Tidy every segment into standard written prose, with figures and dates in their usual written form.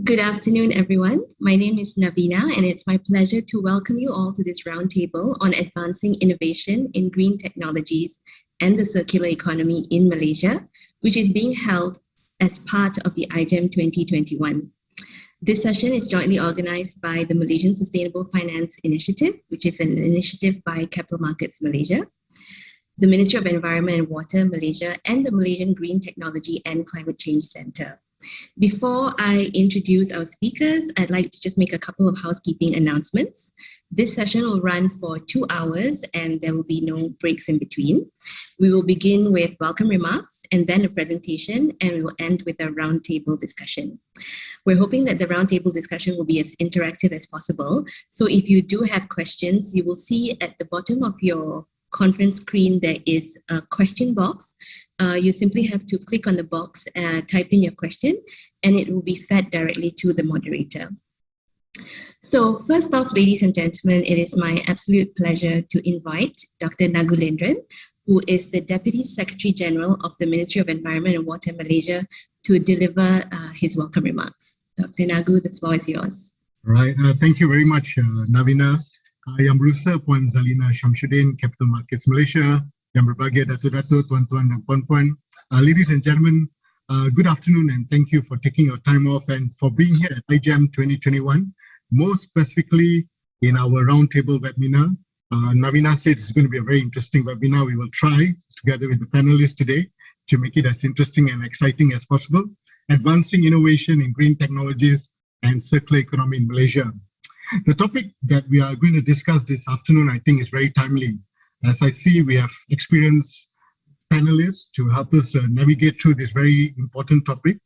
Good afternoon, everyone. My name is Navina, and it's my pleasure to welcome you all to this roundtable on advancing innovation in green technologies and the circular economy in Malaysia, which is being held as part of the iGEM 2021. This session is jointly organized by the Malaysian Sustainable Finance Initiative, which is an initiative by Capital Markets Malaysia, the Ministry of Environment and Water Malaysia, and the Malaysian Green Technology and Climate Change Centre. Before I introduce our speakers, I'd like to just make a couple of housekeeping announcements. This session will run for 2 hours and there will be no breaks in between. We will begin with welcome remarks and then a presentation, and we will end with a roundtable discussion. We're hoping that the roundtable discussion will be as interactive as possible. So if you do have questions, you will see at the bottom of your conference screen, there is a question box. You simply have to click on the box, type in your question, and it will be fed directly to the moderator. So first off, ladies and gentlemen, it is my absolute pleasure to invite Dr. Nagulendran, who is the Deputy Secretary General of the Ministry of Environment and Water Malaysia, to deliver his welcome remarks. Dr. Nagu, the floor is yours. Right. Thank you very much, Navina. Yang berusaha Puan Zalina Syamsuddin, Capital Markets Malaysia, yang berbahagia Datuk-Datuk, Tuan-Tuan dan Puan-Puan. Ladies and gentlemen, good afternoon and thank you for taking your time off and for being here at iGEM 2021, more specifically in our roundtable webinar. Navina said it's going to be a very interesting webinar. We will try, together with the panelists today, to make it as interesting and exciting as possible, advancing innovation in green technologies and circular economy in Malaysia. The topic that we are going to discuss this afternoon, I think, is very timely. As I see, we have experienced panelists to help us navigate through this very important topic.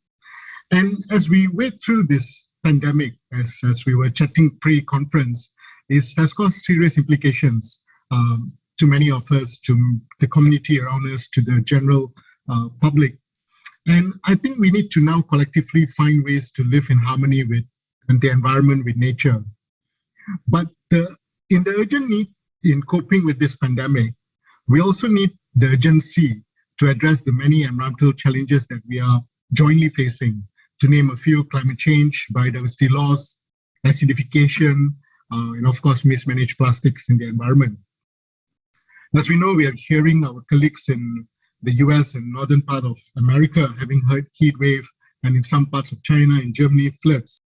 And as we wait through this pandemic, as we were chatting pre-conference, it has caused serious implications to many of us, to the community around us, to the general public. And I think we need to now collectively find ways to live in harmony with the environment, with nature. But in the urgent need in coping with this pandemic, we also need the urgency to address the many environmental challenges that we are jointly facing. To name a few: climate change, biodiversity loss, acidification, and of course, mismanaged plastics in the environment. As we know, we are hearing our colleagues in the US and northern part of America having heard heat wave, and in some parts of China and Germany, floods.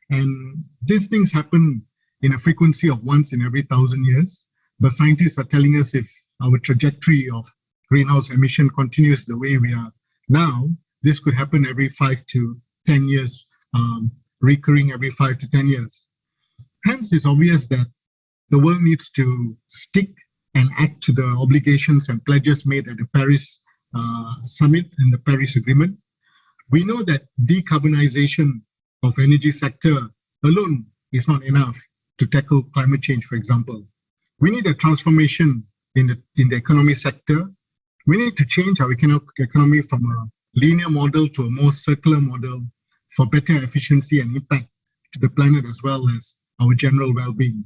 And these things happen in a frequency of once in every 1,000 years. But scientists are telling us if our trajectory of greenhouse emission continues the way we are now, this could happen every 5 to 10 years, recurring every 5 to 10 years. Hence, it's obvious that the world needs to stick and act to the obligations and pledges made at the Paris Summit and the Paris Agreement. We know that decarbonization of energy sector alone is not enough to tackle climate change, for example. We need a transformation in the economy sector. We need to change our economy from a linear model to a more circular model for better efficiency and impact to the planet as well as our general well-being.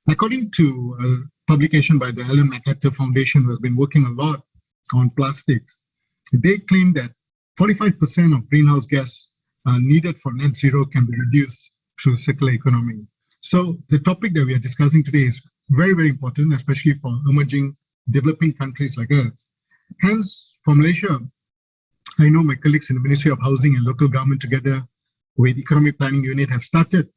According to a publication by the Ellen MacArthur Foundation, who has been working a lot on plastics, they claim that 45% of greenhouse gas needed for net zero can be reduced through circular economy. So the topic that we are discussing today is very, very important, especially for emerging developing countries like us. Hence, for Malaysia, I know my colleagues in the Ministry of Housing and Local Government together with Economic Planning Unit have started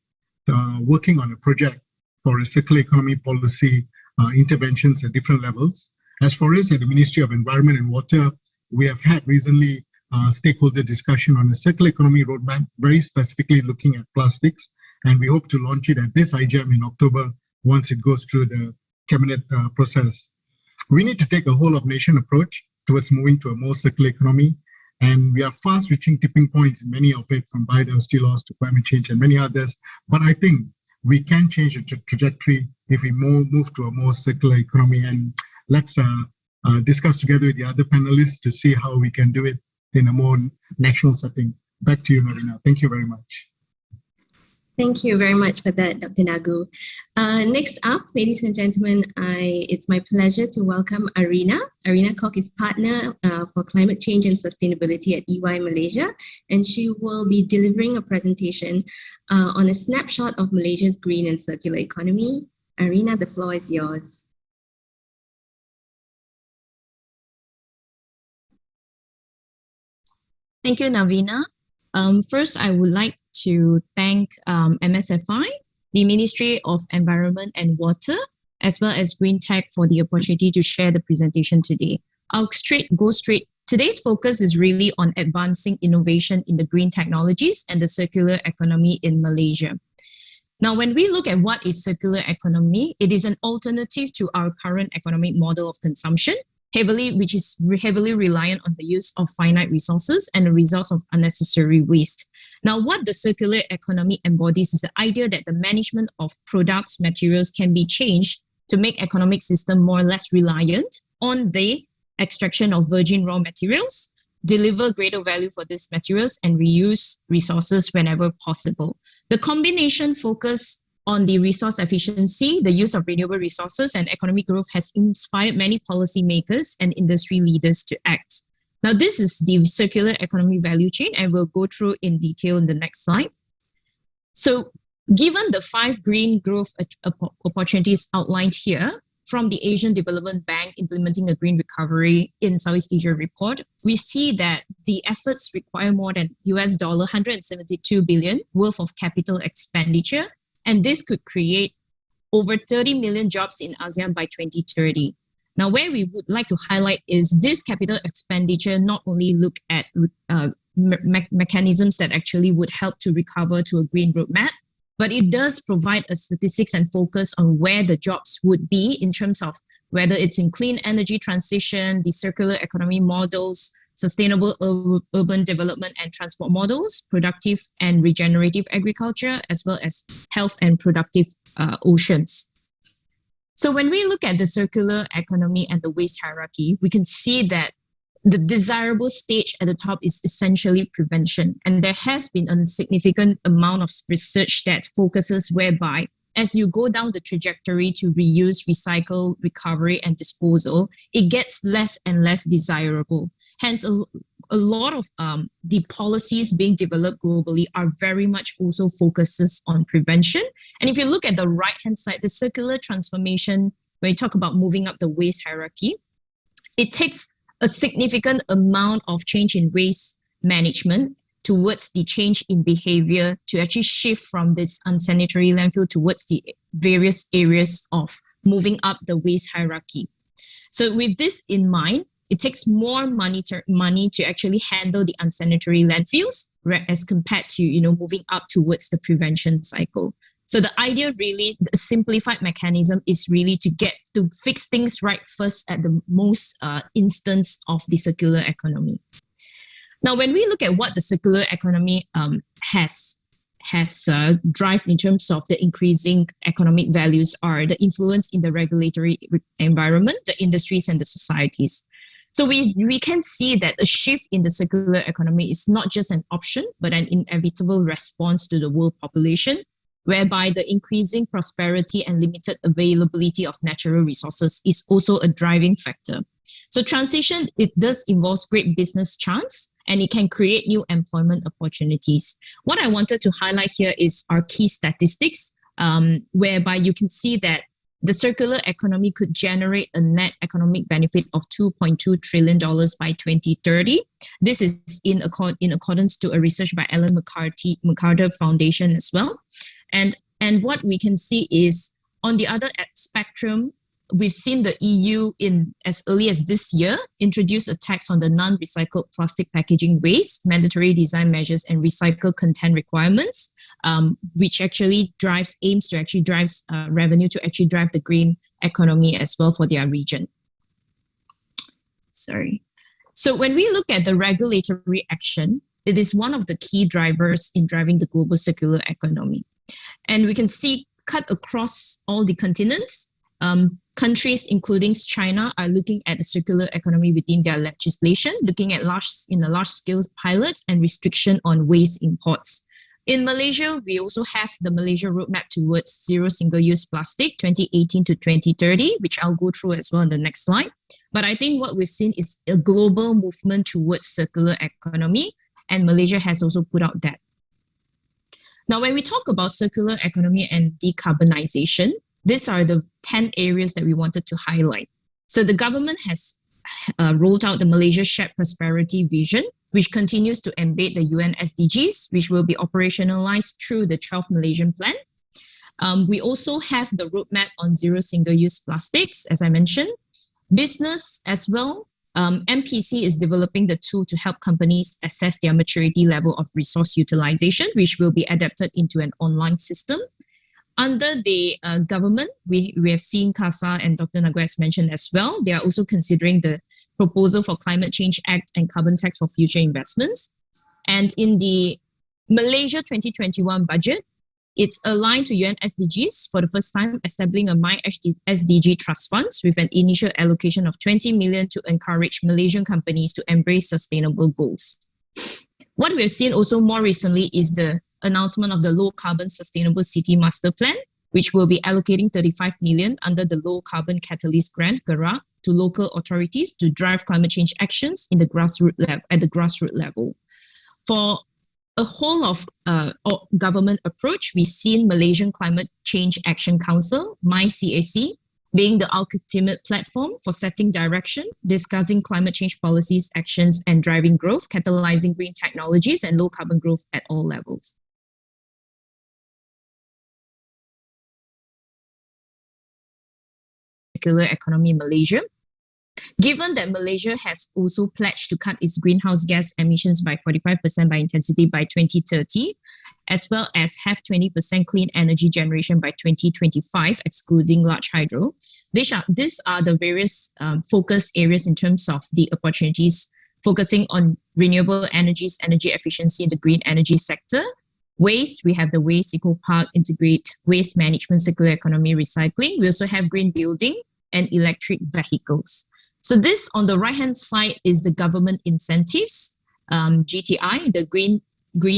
working on a project for a circular economy policy interventions at different levels. As for us at the Ministry of Environment and Water, we have had recently stakeholder discussion on a circular economy roadmap, very specifically looking at plastics. And we hope to launch it at this iGEM in October once it goes through the cabinet process. We need to take a whole-of-nation approach towards moving to a more circular economy. And we are fast reaching tipping points in many of it, from biodiversity loss to climate change and many others. But I think we can change the trajectory if we move to a more circular economy. And let's discuss together with the other panelists to see how we can do it in a more national setting. Back to you, Marina. Thank you very much. Thank you very much for that, Dr. Nagu. Next up, ladies and gentlemen, it's my pleasure to welcome Arina. Arina Kok is partner for climate change and sustainability at EY Malaysia, and she will be delivering a presentation on a snapshot of Malaysia's green and circular economy. Arina, the floor is yours. Thank you, Navina. First, I would like to thank MSFI, the Ministry of Environment and Water, as well as Green Tech for the opportunity to share the presentation today. I'll go straight. Today's focus is really on advancing innovation in the green technologies and the circular economy in Malaysia. Now, when we look at what is circular economy, it is an alternative to our current economic model of consumption, which is heavily reliant on the use of finite resources and the results of unnecessary waste. Now, what the circular economy embodies is the idea that the management of products, materials can be changed to make economic system more or less reliant on the extraction of virgin raw materials, deliver greater value for these materials, and reuse resources whenever possible. The combination focus on the resource efficiency, the use of renewable resources, and economic growth has inspired many policymakers and industry leaders to act. Now, this is the circular economy value chain, and we'll go through in detail in the next slide. So, given the 5 green growth opportunities outlined here from the Asian Development Bank implementing a green recovery in Southeast Asia report, we see that the efforts require more than $172 billion worth of capital expenditure, and this could create over 30 million jobs in ASEAN by 2030. Now, where we would like to highlight is this capital expenditure not only look at mechanisms that actually would help to recover to a green roadmap, but it does provide a statistics and focus on where the jobs would be in terms of whether it's in clean energy transition, the circular economy models, sustainable urban development and transport models, productive and regenerative agriculture, as well as health and productive oceans. So when we look at the circular economy and the waste hierarchy, we can see that the desirable stage at the top is essentially prevention. And there has been a significant amount of research that focuses whereby as you go down the trajectory to reuse, recycle, recovery, and disposal, it gets less and less desirable. Hence, a lot of the policies being developed globally are very much also focuses on prevention. And if you look at the right-hand side, the circular transformation, when you talk about moving up the waste hierarchy, it takes a significant amount of change in waste management towards the change in behavior to actually shift from this unsanitary landfill towards the various areas of moving up the waste hierarchy. So with this in mind, it takes more money to actually handle the unsanitary landfills as compared to, moving up towards the prevention cycle. So the idea really, the simplified mechanism is really to fix things right first at the most instance of the circular economy. Now, when we look at what the circular economy has driven in terms of the increasing economic values are the influence in the regulatory environment, the industries, and the societies. So we can see that a shift in the circular economy is not just an option, but an inevitable response to the world population, whereby the increasing prosperity and limited availability of natural resources is also a driving factor. So transition, it does involve great business chance, and it can create new employment opportunities. What I wanted to highlight here is our key statistics, whereby you can see that the circular economy could generate a net economic benefit of $2.2 trillion by 2030. This is in accordance to a research by Ellen MacArthur Foundation as well. And what we can see is on the other spectrum, we've seen the EU in as early as this year introduce a tax on the non-recycled plastic packaging waste, mandatory design measures, and recycled content requirements, which actually aims to drive revenue to actually drive the green economy as well for their region. So when we look at the regulatory action, it is one of the key drivers in driving the global circular economy. And we can see cut across all the continents, countries, including China, are looking at the circular economy within their legislation, looking at large-scale pilots and restriction on waste imports. In Malaysia, we also have the Malaysia Roadmap towards Zero Single-Use Plastic 2018 to 2030, which I'll go through as well in the next slide. But I think what we've seen is a global movement towards circular economy, and Malaysia has also put out that. Now, when we talk about circular economy and decarbonization, these are the 10 areas that we wanted to highlight. So the government has rolled out the Malaysia Shared Prosperity Vision, which continues to embed the UN SDGs, which will be operationalized through the 12th Malaysian Plan. We also have the roadmap on zero single-use plastics, as I mentioned. Business as well. MPC is developing the tool to help companies assess their maturity level of resource utilization, which will be adapted into an online system. Under the government, we have seen CASA and Dr. Naguez mentioned as well. They are also considering the proposal for Climate Change Act and carbon tax for future investments. And in the Malaysia 2021 budget, it's aligned to UN SDGs for the first time, establishing a My SDG Trust Funds with an initial allocation of 20 million to encourage Malaysian companies to embrace sustainable goals. What we've seen also more recently is the announcement of the Low Carbon Sustainable City Master Plan, which will be allocating 35 million under the Low Carbon Catalyst Grant, GERA, to local authorities to drive climate change actions in the grassroots level. For a whole of government approach, we've seen Malaysian Climate Change Action Council, MyCAC, being the ultimate platform for setting direction, discussing climate change policies, actions, and driving growth, catalyzing green technologies and low carbon growth at all levels. Circular economy in Malaysia. Given that Malaysia has also pledged to cut its greenhouse gas emissions by 45% by intensity by 2030, as well as have 20% clean energy generation by 2025, excluding large hydro. These are the various focus areas in terms of the opportunities, focusing on renewable energies, energy efficiency in the green energy sector. Waste, we have the Waste Eco Park, integrate waste management, circular economy, recycling. We also have green building and electric vehicles. So this on the right-hand side is the government incentives, GTI, the Green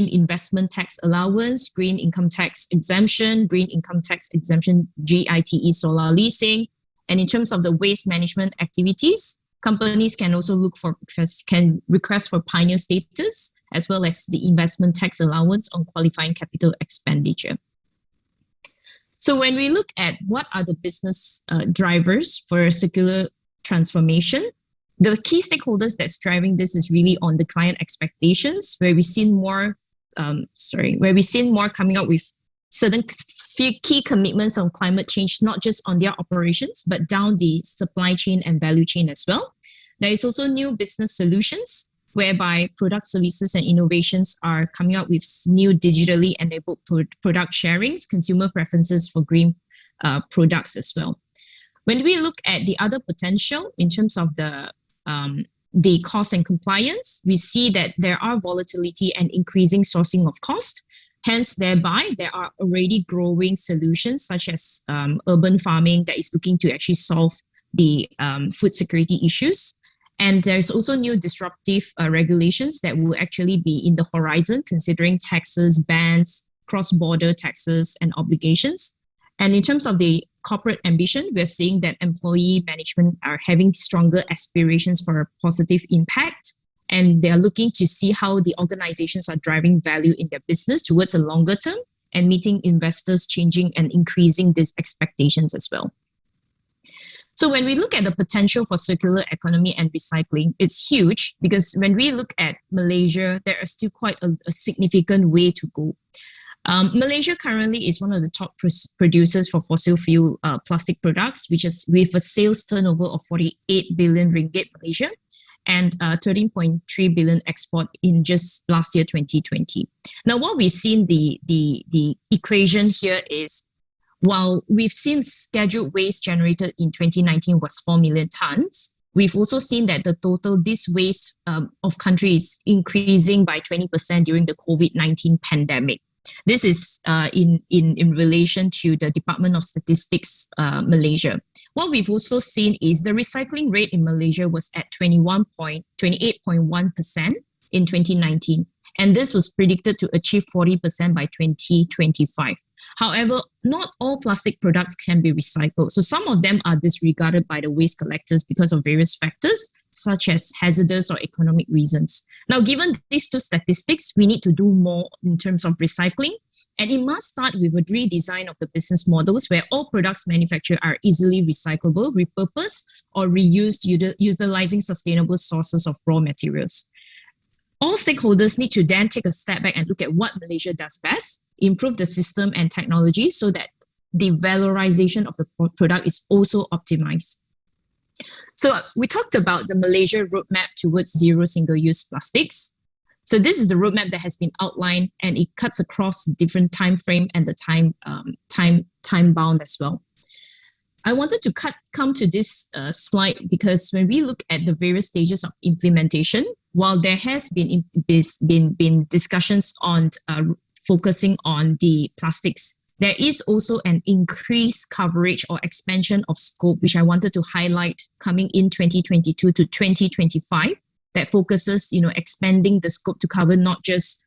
Investment Tax Allowance, Green Income Tax Exemption, Green Income Tax Exemption, GITE solar leasing. And in terms of the waste management activities, companies can also can request for pioneer status, as well as the investment tax allowance on qualifying capital expenditure. So when we look at what are the business drivers for circular transformation, the key stakeholders that's driving this is really on the client expectations, where we've seen more coming out with certain few key commitments on climate change, not just on their operations, but down the supply chain and value chain as well. There is also new business solutions, whereby product services and innovations are coming out with new digitally enabled product sharings, consumer preferences for green products as well. When we look at the other potential in terms of the cost and compliance, we see that there are volatility and increasing sourcing of cost. Hence, thereby, there are already growing solutions such as urban farming that is looking to actually solve the food security issues. And there's also new disruptive regulations that will actually be in the horizon, considering taxes, bans, cross-border taxes and obligations. And in terms of the corporate ambition, we're seeing that employee management are having stronger aspirations for a positive impact. And they're looking to see how the organizations are driving value in their business towards a longer term and meeting investors' changing and increasing these expectations as well. So when we look at the potential for circular economy and recycling, it's huge, because when we look at Malaysia, there is still quite a significant way to go. Malaysia currently is one of the top producers for fossil fuel plastic products, which is with a sales turnover of 48 billion ringgit Malaysia and 13.3 billion export in just last year, 2020. Now, what we've seen the equation here is, while we've seen scheduled waste generated in 2019 was 4 million tons, we've also seen that the total this waste of country is increasing by 20% during the COVID-19 pandemic. This is in relation to the Department of Statistics Malaysia. What we've also seen is the recycling rate in Malaysia was at 28.1% in 2019. And this was predicted to achieve 40% by 2025. However, not all plastic products can be recycled. So some of them are disregarded by the waste collectors because of various factors, such as hazardous or economic reasons. Now, given these two statistics, we need to do more in terms of recycling. And it must start with a redesign of the business models where all products manufactured are easily recyclable, repurposed, or reused, utilizing sustainable sources of raw materials. All stakeholders need to then take a step back and look at what Malaysia does best, improve the system and technology so that the valorization of the product is also optimized. So we talked about the Malaysia roadmap towards zero single-use plastics. So this is the roadmap that has been outlined, and it cuts across different time frame and the time bound as well. I wanted to come to this slide because when we look at the various stages of implementation, while there has been discussions on focusing on the plastics, there is also an increased coverage or expansion of scope, which I wanted to highlight coming in 2022 to 2025, that focuses, expanding the scope to cover not just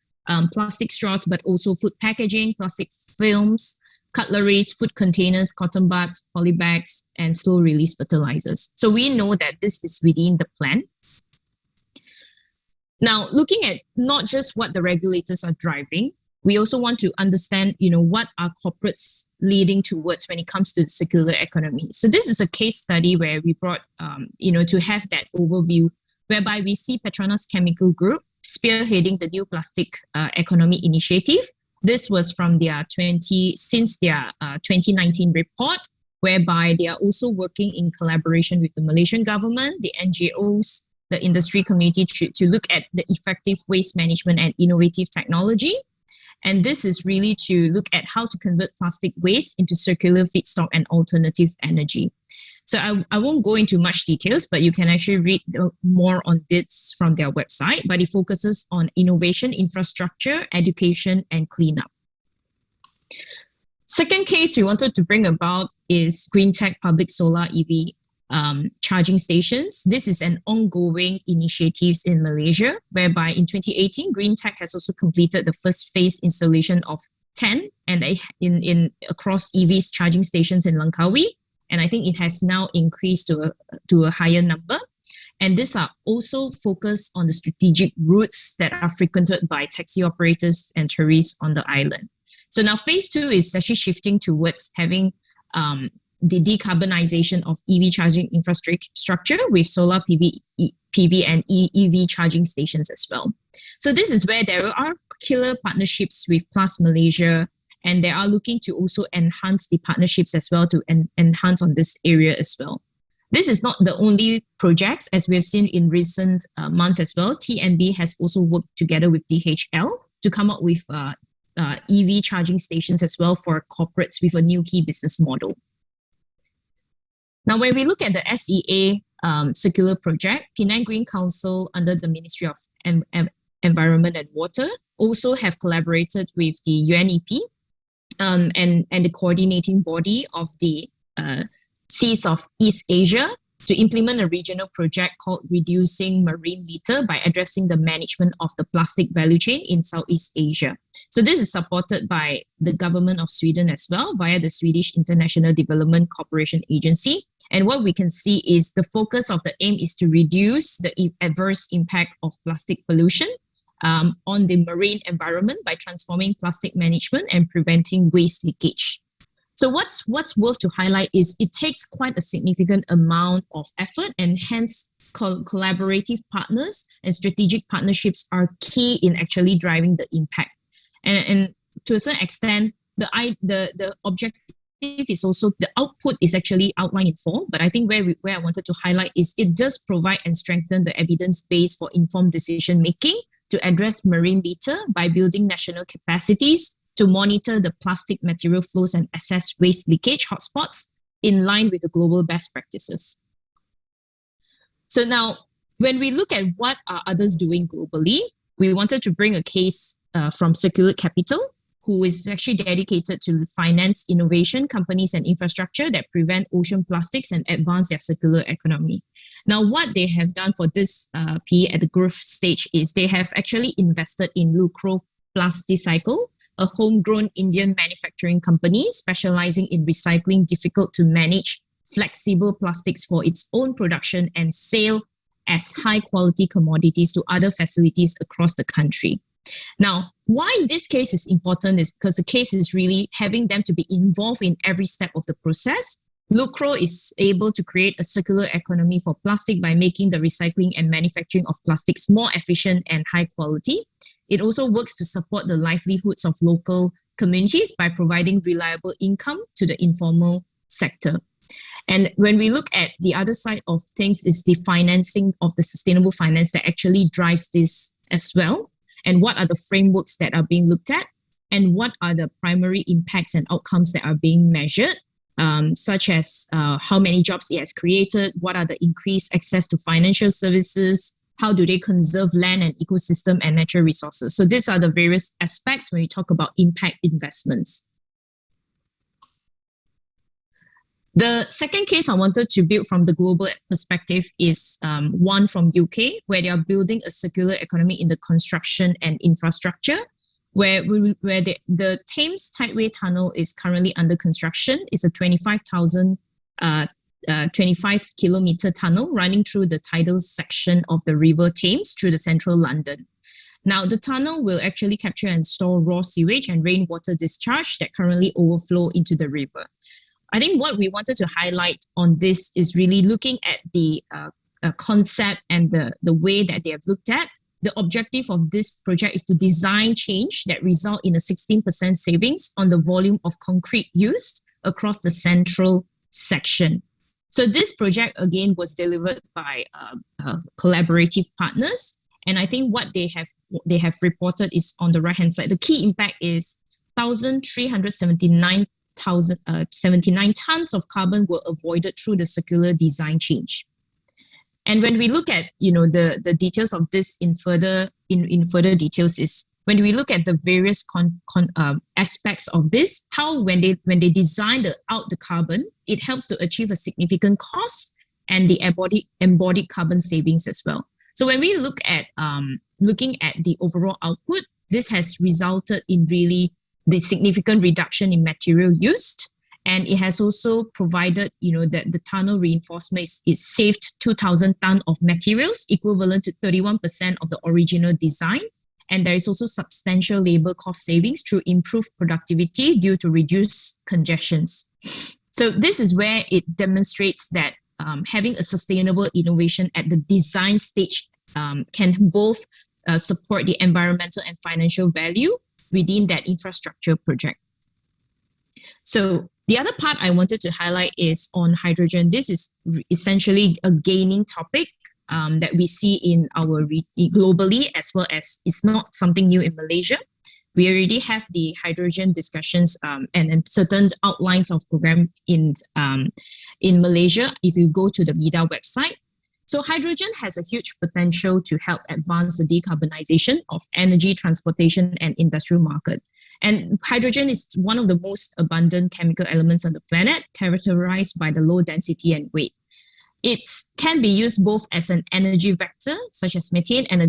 plastic straws, but also food packaging, plastic films, cutleries, food containers, cotton buds, polybags, and slow-release fertilizers. So we know that this is within the plan. Now, looking at not just what the regulators are driving, we also want to understand, what are corporates leading towards when it comes to the circular economy. So this is a case study where we brought, to have that overview, whereby we see Petronas Chemical Group spearheading the new plastic economy initiative. This was from their 2019 report, whereby they are also working in collaboration with the Malaysian government, the NGOs, the industry community to look at the effective waste management and innovative technology. And this is really to look at how to convert plastic waste into circular feedstock and alternative energy. So I won't go into much details, but you can actually read more on this from their website, but it focuses on innovation, infrastructure, education, and cleanup. Second case we wanted to bring about is Green Tech Public Solar EV charging stations. This is an ongoing initiative in Malaysia, whereby in 2018, Green Tech has also completed the first phase installation of 10 and in across EVs charging stations in Langkawi. And I think it has now increased to a higher number. And these are also focused on the strategic routes that are frequented by taxi operators and tourists on the island. So now phase 2 is actually shifting towards having the decarbonization of EV charging infrastructure with solar PV and EV charging stations as well. So this is where there are killer partnerships with Plus Malaysia, and they are looking to also enhance the partnerships as well to enhance on this area as well. This is not the only projects, as we have seen in recent months as well. TNB has also worked together with DHL to come up with EV charging stations as well for corporates with a new key business model. Now, when we look at the SEA circular project, Penang Green Council under the Ministry of Environment and Water also have collaborated with the UNEP and the coordinating body of the Seas of East Asia to implement a regional project called Reducing Marine Litter by addressing the management of the plastic value chain in Southeast Asia. So this is supported by the government of Sweden as well via the Swedish International Development Cooperation Agency. And what we can see is the focus of the aim is to reduce the adverse impact of plastic pollution on the marine environment by transforming plastic management and preventing waste leakage. So what's worth to highlight is it takes quite a significant amount of effort, and hence collaborative partners and strategic partnerships are key in actually driving the impact. And to a certain extent, the objective is also, the output is actually outlined in 4, but I think where I wanted to highlight is it does provide and strengthen the evidence base for informed decision making to address marine litter by building national capacities to monitor the plastic material flows and assess waste leakage hotspots in line with the global best practices. So now, when we look at what are others doing globally, we wanted to bring a case from Circular Capital, who is actually dedicated to finance innovation, companies and infrastructure that prevent ocean plastics and advance their circular economy. Now, what they have done for this PE at the growth stage is they have actually invested in Lucro Plasticycle, a homegrown Indian manufacturing company specializing in recycling difficult to manage flexible plastics for its own production and sale as high quality commodities to other facilities across the country. Now, why this case is important is because the case is really having them to be involved in every step of the process. Lucro is able to create a circular economy for plastic by making the recycling and manufacturing of plastics more efficient and high quality. It also works to support the livelihoods of local communities by providing reliable income to the informal sector. And when we look at the other side of things is the financing of the sustainable finance that actually drives this as well. And what are the frameworks that are being looked at? And what are the primary impacts and outcomes that are being measured, such as how many jobs it has created, what are the increased access to financial services, how do they conserve land and ecosystem and natural resources. So these are the various aspects when we talk about impact investments. The second case I wanted to build from the global perspective is one from UK, where they are building a circular economy in the construction and infrastructure, where the Thames Tideway Tunnel is currently under construction. It's a 25 kilometer tunnel running through the tidal section of the River Thames through the central London. Now, the tunnel will actually capture and store raw sewage and rainwater discharge that currently overflow into the river. I think what we wanted to highlight on this is really looking at the concept and the way that they have looked at. The objective of this project is to design change that result in a 16% savings on the volume of concrete used across the central section. So this project, again, was delivered by collaborative partners. And I think what they have reported is on the right-hand side. The key impact is 1,379 tons of carbon were avoided through the circular design change. And when we look at the details of this in further details is when we look at the various aspects of this, how when they design out the carbon, it helps to achieve a significant cost and the embodied carbon savings as well. So when we look at looking at the overall output, this has resulted in really the significant reduction in material used. And it has also provided, that the tunnel reinforcement is saved 2,000 tons of materials, equivalent to 31% of the original design. And there is also substantial labor cost savings through improved productivity due to reduced congestions. So this is where it demonstrates that having a sustainable innovation at the design stage can both support the environmental and financial value within that infrastructure project. So the other part I wanted to highlight is on hydrogen. This is essentially a gaining topic that we see in our globally, as well as it's not something new in Malaysia. We already have the hydrogen discussions and certain outlines of program in Malaysia. If you go to the MIDA website, so hydrogen has a huge potential to help advance the decarbonization of energy, transportation, and industrial market. And hydrogen is one of the most abundant chemical elements on the planet, characterized by the low density and weight. It can be used both as an energy vector, such as methane, and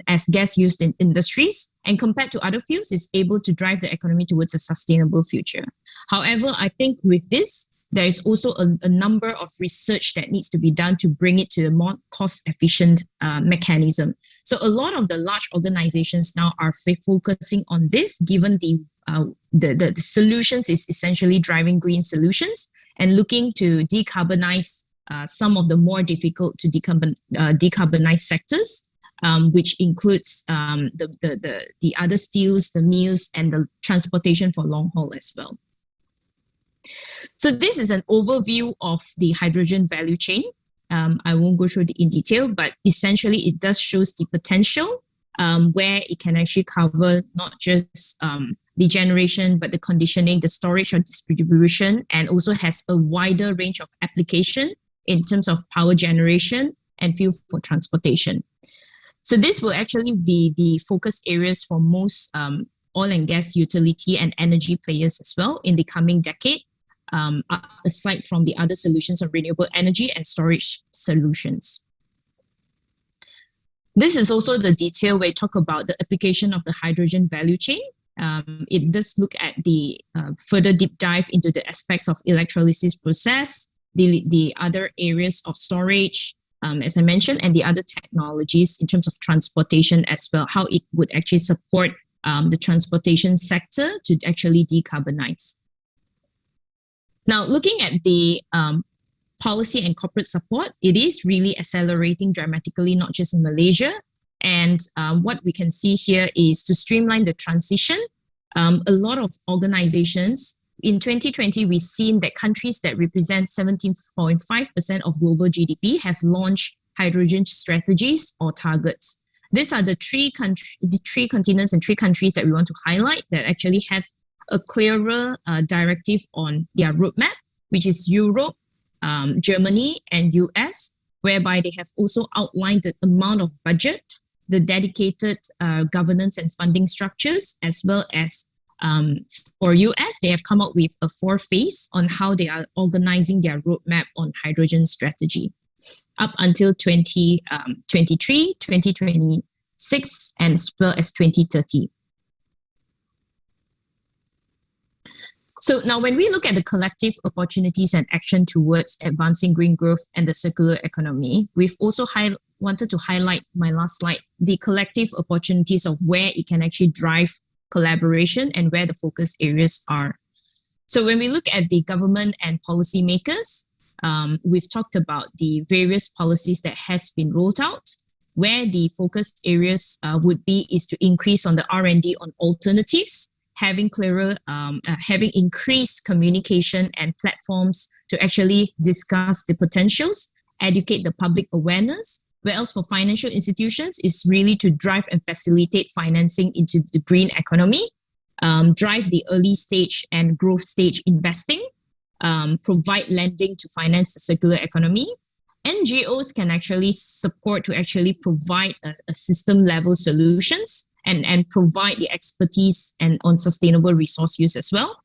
as gas used in industries. And compared to other fuels, it's able to drive the economy towards a sustainable future. However, I think with this, there is also a number of research that needs to be done to bring it to a more cost-efficient mechanism. So a lot of the large organizations now are focusing on this, given the solutions is essentially driving green solutions and looking to decarbonize some of the more difficult to decarbonize sectors, which includes the other steels, the mills, and the transportation for long haul as well. So this is an overview of the hydrogen value chain. I won't go through it in detail, but essentially it does shows the potential where it can actually cover not just the generation, but the conditioning, the storage or distribution, and also has a wider range of application in terms of power generation and fuel for transportation. So this will actually be the focus areas for most oil and gas utility and energy players as well in the coming decade, aside from the other solutions of renewable energy and storage solutions. This is also the detail where we talk about the application of the hydrogen value chain. It does look at the further deep dive into the aspects of electrolysis process, the other areas of storage, as I mentioned, and the other technologies in terms of transportation as well, how it would actually support the transportation sector to actually decarbonize. Now, looking at the policy and corporate support, it is really accelerating dramatically, not just in Malaysia. And what we can see here is to streamline the transition. A lot of organizations in 2020, we've seen that countries that represent 17.5% of global GDP have launched hydrogen strategies or targets. These are the three continents and three countries that we want to highlight that actually have a clearer directive on their roadmap, which is Europe, Germany, and US, whereby they have also outlined the amount of budget, the dedicated governance and funding structures, as well as for US, they have come up with a 4-phase on how they are organizing their roadmap on hydrogen strategy up until 2023, 2026, and as well as 2030. So now when we look at the collective opportunities and action towards advancing green growth and the circular economy, we've also wanted to highlight my last slide, the collective opportunities of where it can actually drive collaboration and where the focus areas are. So when we look at the government and policymakers, we've talked about the various policies that has been rolled out. Where the focus areas would be is to increase on the R&D on alternatives, having increased communication and platforms to actually discuss the potentials, educate the public awareness. Whereas for financial institutions is really to drive and facilitate financing into the green economy, drive the early stage and growth stage investing, provide lending to finance the circular economy. NGOs can actually support to actually provide a system level solutions and provide the expertise and on sustainable resource use as well.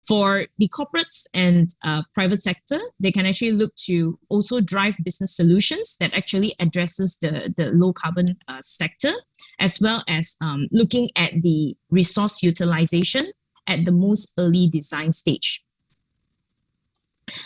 For the corporates and private sector, they can actually look to also drive business solutions that actually addresses the low carbon sector, as well as looking at the resource utilization at the most early design stage.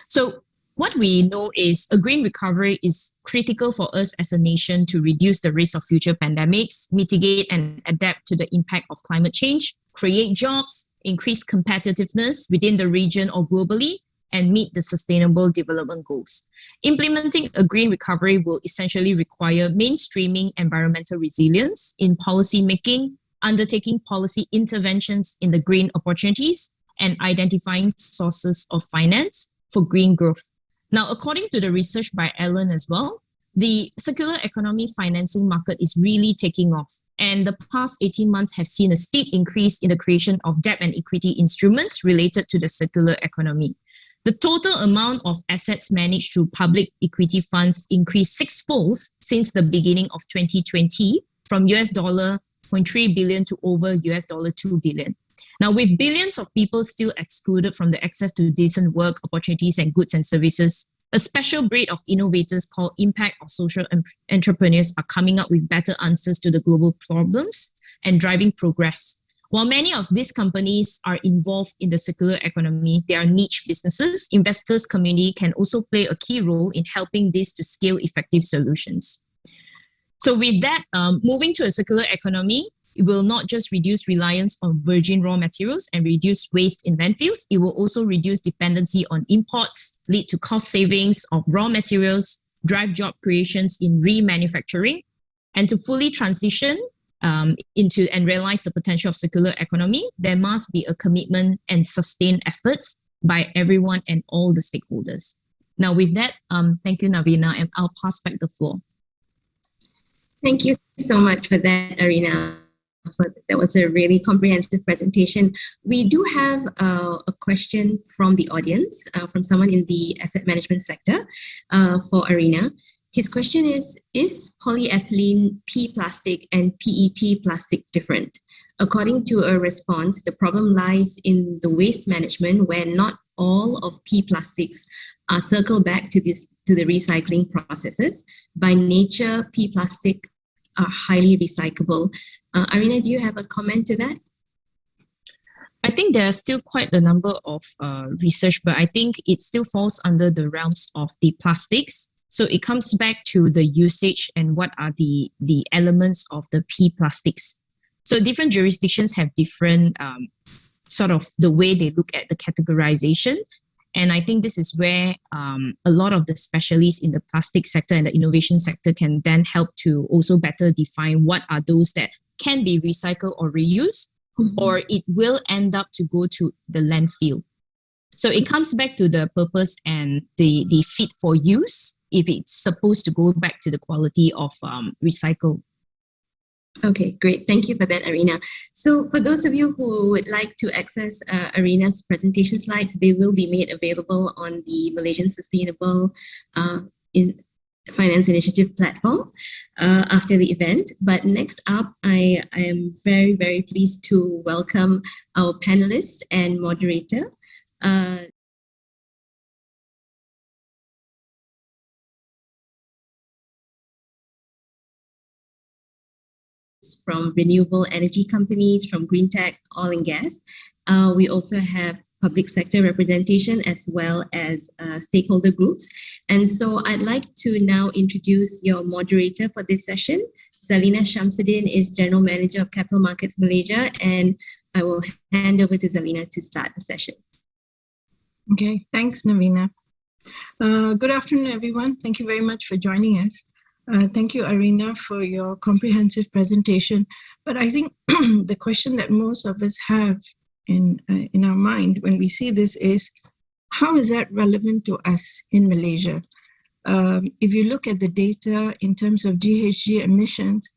So what we know is a green recovery is critical for us as a nation to reduce the risk of future pandemics, mitigate and adapt to the impact of climate change, create jobs, increase competitiveness within the region or globally, and meet the sustainable development goals. Implementing a green recovery will essentially require mainstreaming environmental resilience in policy making, undertaking policy interventions in the green opportunities, and identifying sources of finance for green growth. Now, according to the research by Ellen as well, the circular economy financing market is really taking off. And the past 18 months have seen a steep increase in the creation of debt and equity instruments related to the circular economy. The total amount of assets managed through public equity funds increased 6-fold since the beginning of 2020 from $0.3 billion to over $2 billion. Now, with billions of people still excluded from the access to decent work, opportunities, and goods and services, a special breed of innovators called impact or social entrepreneurs are coming up with better answers to the global problems and driving progress. While many of these companies are involved in the circular economy, they are niche businesses. Investors community can also play a key role in helping this to scale effective solutions. So with that, moving to a circular economy, it will not just reduce reliance on virgin raw materials and reduce waste in landfills. It will also reduce dependency on imports, lead to cost savings of raw materials, drive job creations in remanufacturing, and to fully transition into and realize the potential of circular economy, there must be a commitment and sustained efforts by everyone and all the stakeholders. Now with that, thank you, Navina, and I'll pass back the floor. Thank you so much for that, Arina. That was a really comprehensive presentation. We do have a question from the audience, from someone in the asset management sector for Arina. His question is polyethylene P plastic and PET plastic different? According to a response, the problem lies in the waste management where not all of P plastics are circled back to the recycling processes. By nature, P plastic are highly recyclable. Arina, do you have a comment to that? I think there are still quite a number of research, but I think it still falls under the realms of the plastics. So it comes back to the usage and what are the elements of the P plastics. So different jurisdictions have different sort of the way they look at the categorization. And I think this is where a lot of the specialists in the plastic sector and the innovation sector can then help to also better define what are those that can be recycled or reused, or it will end up to go to the landfill. So it comes back to the purpose and the fit for use if it's supposed to go back to the quality of recycle. Okay, great. Thank you for that, Arina. So for those of you who would like to access Arina's presentation slides, they will be made available on the Malaysian Sustainable Finance Initiative platform after the event. But next up, I am very, very pleased to welcome our panelist and moderator, from renewable energy companies, from green tech, oil and gas. We also have public sector representation as well as stakeholder groups. And so I'd like to now introduce your moderator for this session. Zalina Shamsuddin is General Manager of Capital Markets Malaysia, and I will hand over to Zalina to start the session. Okay, thanks, Navina. Good afternoon, everyone. Thank you very much for joining us. Thank you, Arina, for your comprehensive presentation. But I think the question that most of us have in our mind when we see this is, how is that relevant to us in Malaysia? If you look at the data in terms of GHG emissions,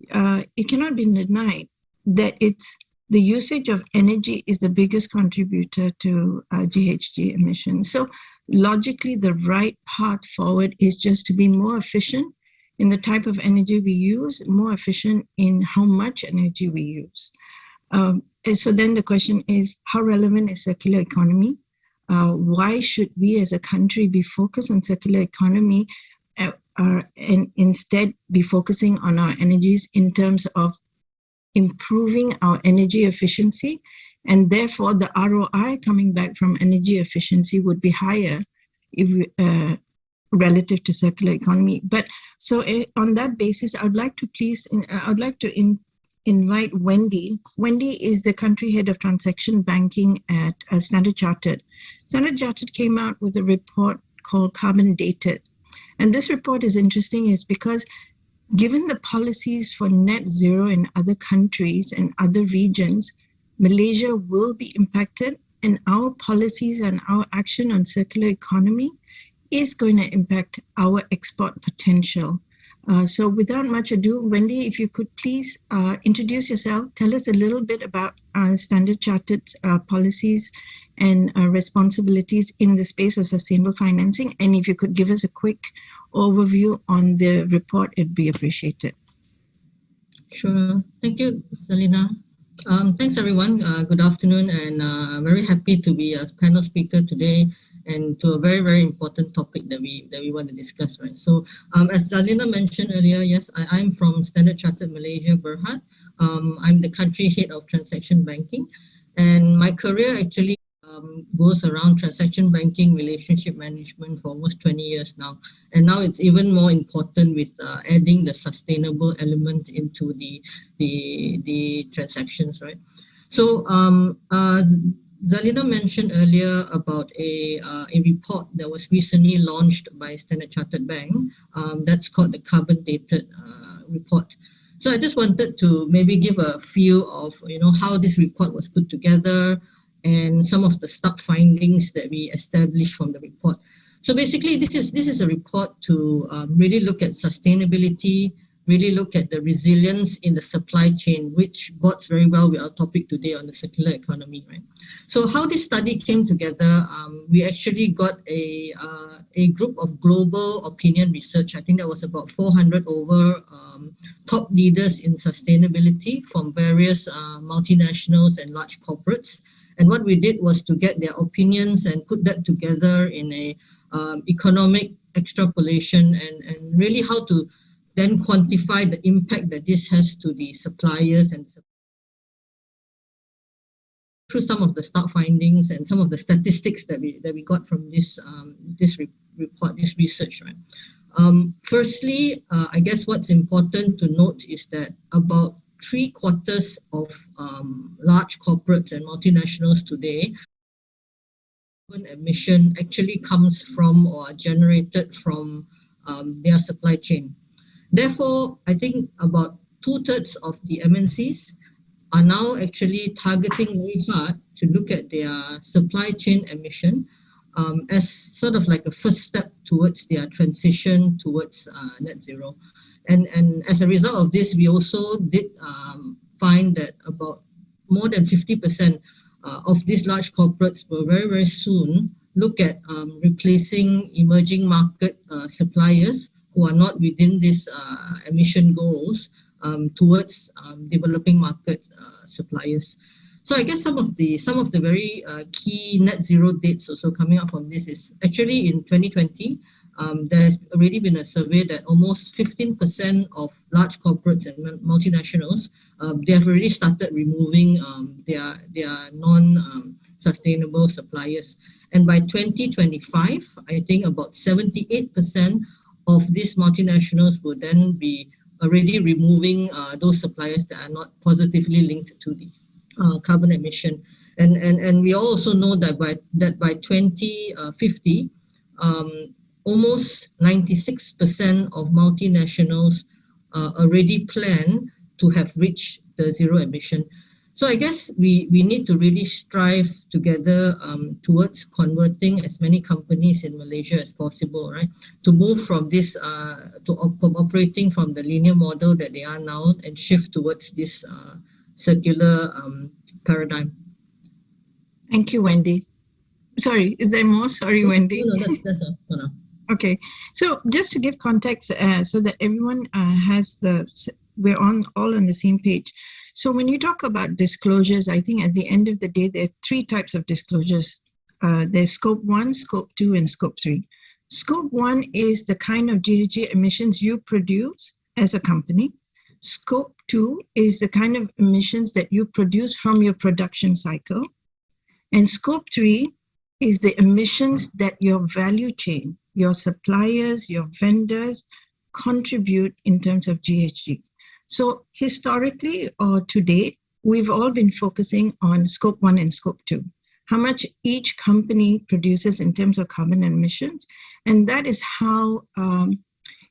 it cannot be denied that the usage of energy is the biggest contributor to GHG emissions. So logically, the right path forward is just to be more efficient in the type of energy we use, more efficient in how much energy we use. And so then the question is, how relevant is circular economy? Why should we as a country be focused on circular economy and instead be focusing on our energies in terms of improving our energy efficiency? And therefore, the ROI coming back from energy efficiency would be higher if relative to circular economy. But so on that basis, I'd like to invite Wendy. Wendy is the country head of transaction banking at Standard Chartered. Standard Chartered came out with a report called Carbon Dated. And this report is interesting is because given the policies for net zero in other countries and other regions, Malaysia will be impacted, and our policies and our action on circular economy is going to impact our export potential. So without much ado, Wendy, if you could please introduce yourself, tell us a little bit about Standard Chartered's policies and responsibilities in the space of sustainable financing. And if you could give us a quick overview on the report, it'd be appreciated. Sure. Thank you, Zalina. Thanks, everyone. Good afternoon, and I'm very happy to be a panel speaker today and to a very, very important topic that we want to discuss, right? So as Zalina mentioned earlier, yes, I'm from Standard Chartered Malaysia, Berhad. I'm the country head of transaction banking, and my career actually goes around transaction banking, relationship management for almost 20 years now. And now it's even more important with adding the sustainable element into the transactions, right? So Zalina mentioned earlier about a report that was recently launched by Standard Chartered Bank. That's called the Carbon Dated report. So I just wanted to maybe give a feel of how this report was put together and some of the sub findings that we established from the report. So basically, this is a report to really look at sustainability really look at the resilience in the supply chain, which bodes very well with our topic today on the circular economy, right? So how this study came together, we actually got a group of global opinion research. I think there was about 400 over top leaders in sustainability from various multinationals and large corporates. And what we did was to get their opinions and put that together in a economic extrapolation and really how to then quantify the impact that this has to the suppliers and through some of the start findings and some of the statistics that we got from this report, this research, right? Firstly, I guess what's important to note is that about 3/4 of large corporates and multinationals today, emission actually comes from or generated from their supply chain. Therefore, I think about 2/3 of the MNCs are now actually targeting very hard to look at their supply chain emission as sort of like a first step towards their transition towards net zero. And as a result of this, we also did find that about more than 50% of these large corporates will very, very soon look at replacing emerging market suppliers who are not within these emission goals towards developing market suppliers. So I guess some of the very key net zero dates also coming up from this is actually in 2020, there's already been a survey that almost 15% of large corporates and multinationals, they have already started removing their non-sustainable suppliers. And by 2025, I think about 78% of these multinationals will then be already removing those suppliers that are not positively linked to the carbon emission. And we also know that by 2050, almost 96% of multinationals already plan to have reached the zero emission. So I guess we need to really strive together towards converting as many companies in Malaysia as possible, right? To move from this, from operating from the linear model that they are now and shift towards this circular paradigm. Thank you, Wendy. Sorry, is there more? Sorry, Wendy. No, that's all for now. Okay, so just to give context so that everyone we're all on the same page. So when you talk about disclosures, I think at the end of the day, there are 3 types of disclosures. There's scope 1, scope 2, and scope 3. Scope 1 is the kind of GHG emissions you produce as a company. Scope 2 is the kind of emissions that you produce from your production cycle. And scope 3 is the emissions that your value chain, your suppliers, your vendors contribute in terms of GHG. So historically or to date, we've all been focusing on scope 1 and scope 2, how much each company produces in terms of carbon emissions. And that is how,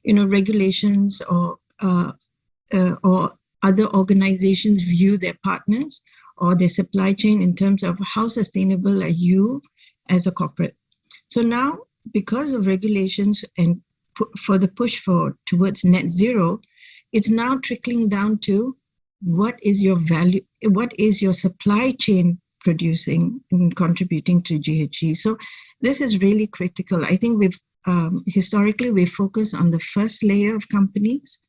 regulations or other organizations view their partners or their supply chain in terms of how sustainable are you as a corporate. So now, because of regulations and for the push towards net zero, it's now trickling down to what is your value, what is your supply chain producing and contributing to GHG. So this is really critical. I think historically we've focused on the first layer of companies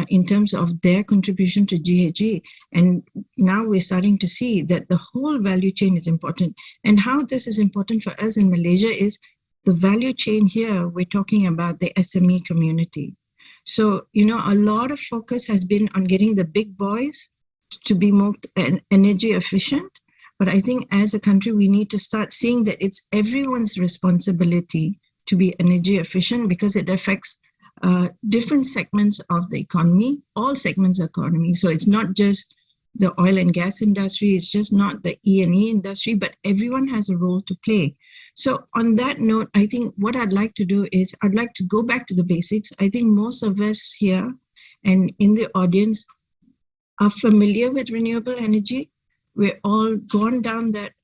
in terms of their contribution to GHG. And now we're starting to see that the whole value chain is important. And how this is important for us in Malaysia is the value chain here, we're talking about the SME community. So, a lot of focus has been on getting the big boys to be more energy efficient. But I think as a country, we need to start seeing that it's everyone's responsibility to be energy efficient because it affects different segments of the economy, all segments of the economy. So it's not just the oil and gas industry, it's just not the E&E industry, but everyone has a role to play. So on that note, I think what I'd like to do is I'd like to go back to the basics. I think most of us here and in the audience are familiar with renewable energy. We're all gone down that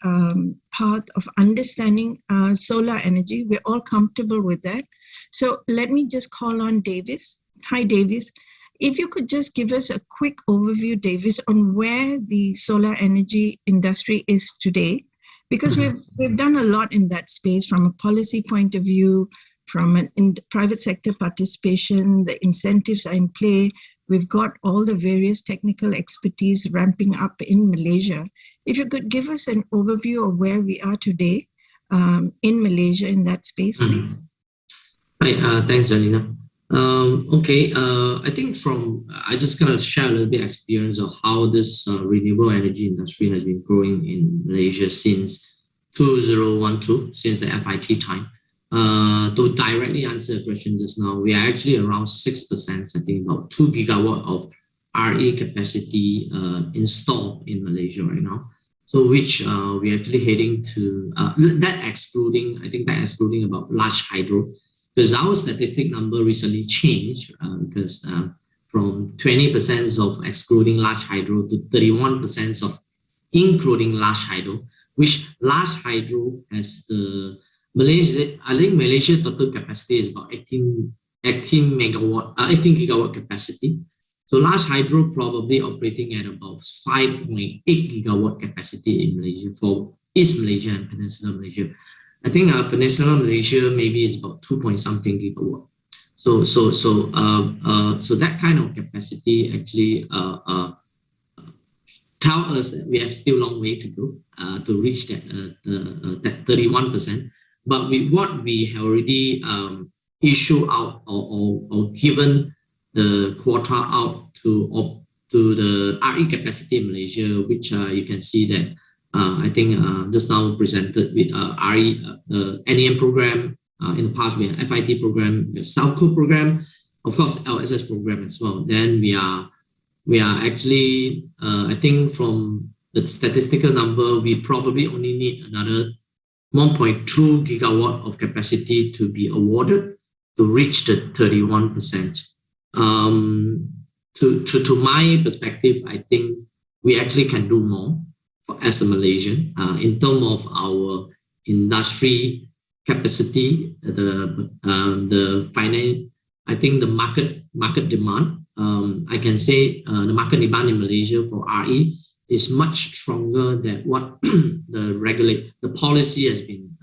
path of understanding solar energy. We're all comfortable with that. So let me just call on Davis. Hi, Davis. If you could just give us a quick overview, Davis, on where the solar energy industry is today, because we've done a lot in that space from a policy point of view, from private sector participation, the incentives are in play. We've got all the various technical expertise ramping up in Malaysia. If you could give us an overview of where we are today in Malaysia in that space, please. Right, thanks, Zalina. I think I just kind of share a little bit of experience of how this renewable energy industry has been growing in Malaysia since 2012, since the FIT time. To directly answer the question just now, we are actually around 6%, I think about 2 gigawatt of RE capacity installed in Malaysia right now. So which we're actually heading to, that excluding about large hydro, because our statistic number recently changed because from 20% of excluding large hydro to 31% of including large hydro, which large hydro has the Malaysia total capacity is about 18 gigawatt capacity. So large hydro probably operating at about 5.8 gigawatt capacity in Malaysia for East Malaysia and Peninsular Malaysia. I think Peninsular Malaysia maybe is about 2-point-something gigawatt. So that kind of capacity actually tell us that we have still a long way to go to reach that 31%. But with what we have already issued out or given the quota out to the RE capacity in Malaysia, which you can see that I think just now presented with RE, the NEM program. In the past, we have FIT program, we have SALCO program, of course, LSS program as well. Then we are actually, I think from the statistical number, we probably only need another 1.2 gigawatt of capacity to be awarded to reach the 31%. To my perspective, I think we actually can do more as a Malaysian in terms of our industry capacity, the finance. I think the market demand. I can say the market demand in Malaysia for RE is much stronger than what the policy has been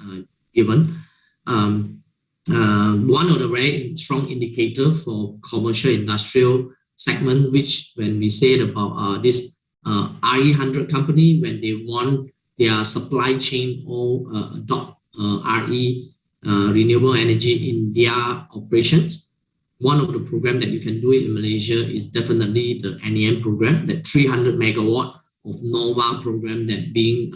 given. One of the very strong indicator for commercial industrial segment, which when we said about this RE100 company, when they want their supply chain or adopt RE renewable energy in their operations, one of the program that you can do it in Malaysia is definitely the NEM program, the 300 megawatt of NOVA program that being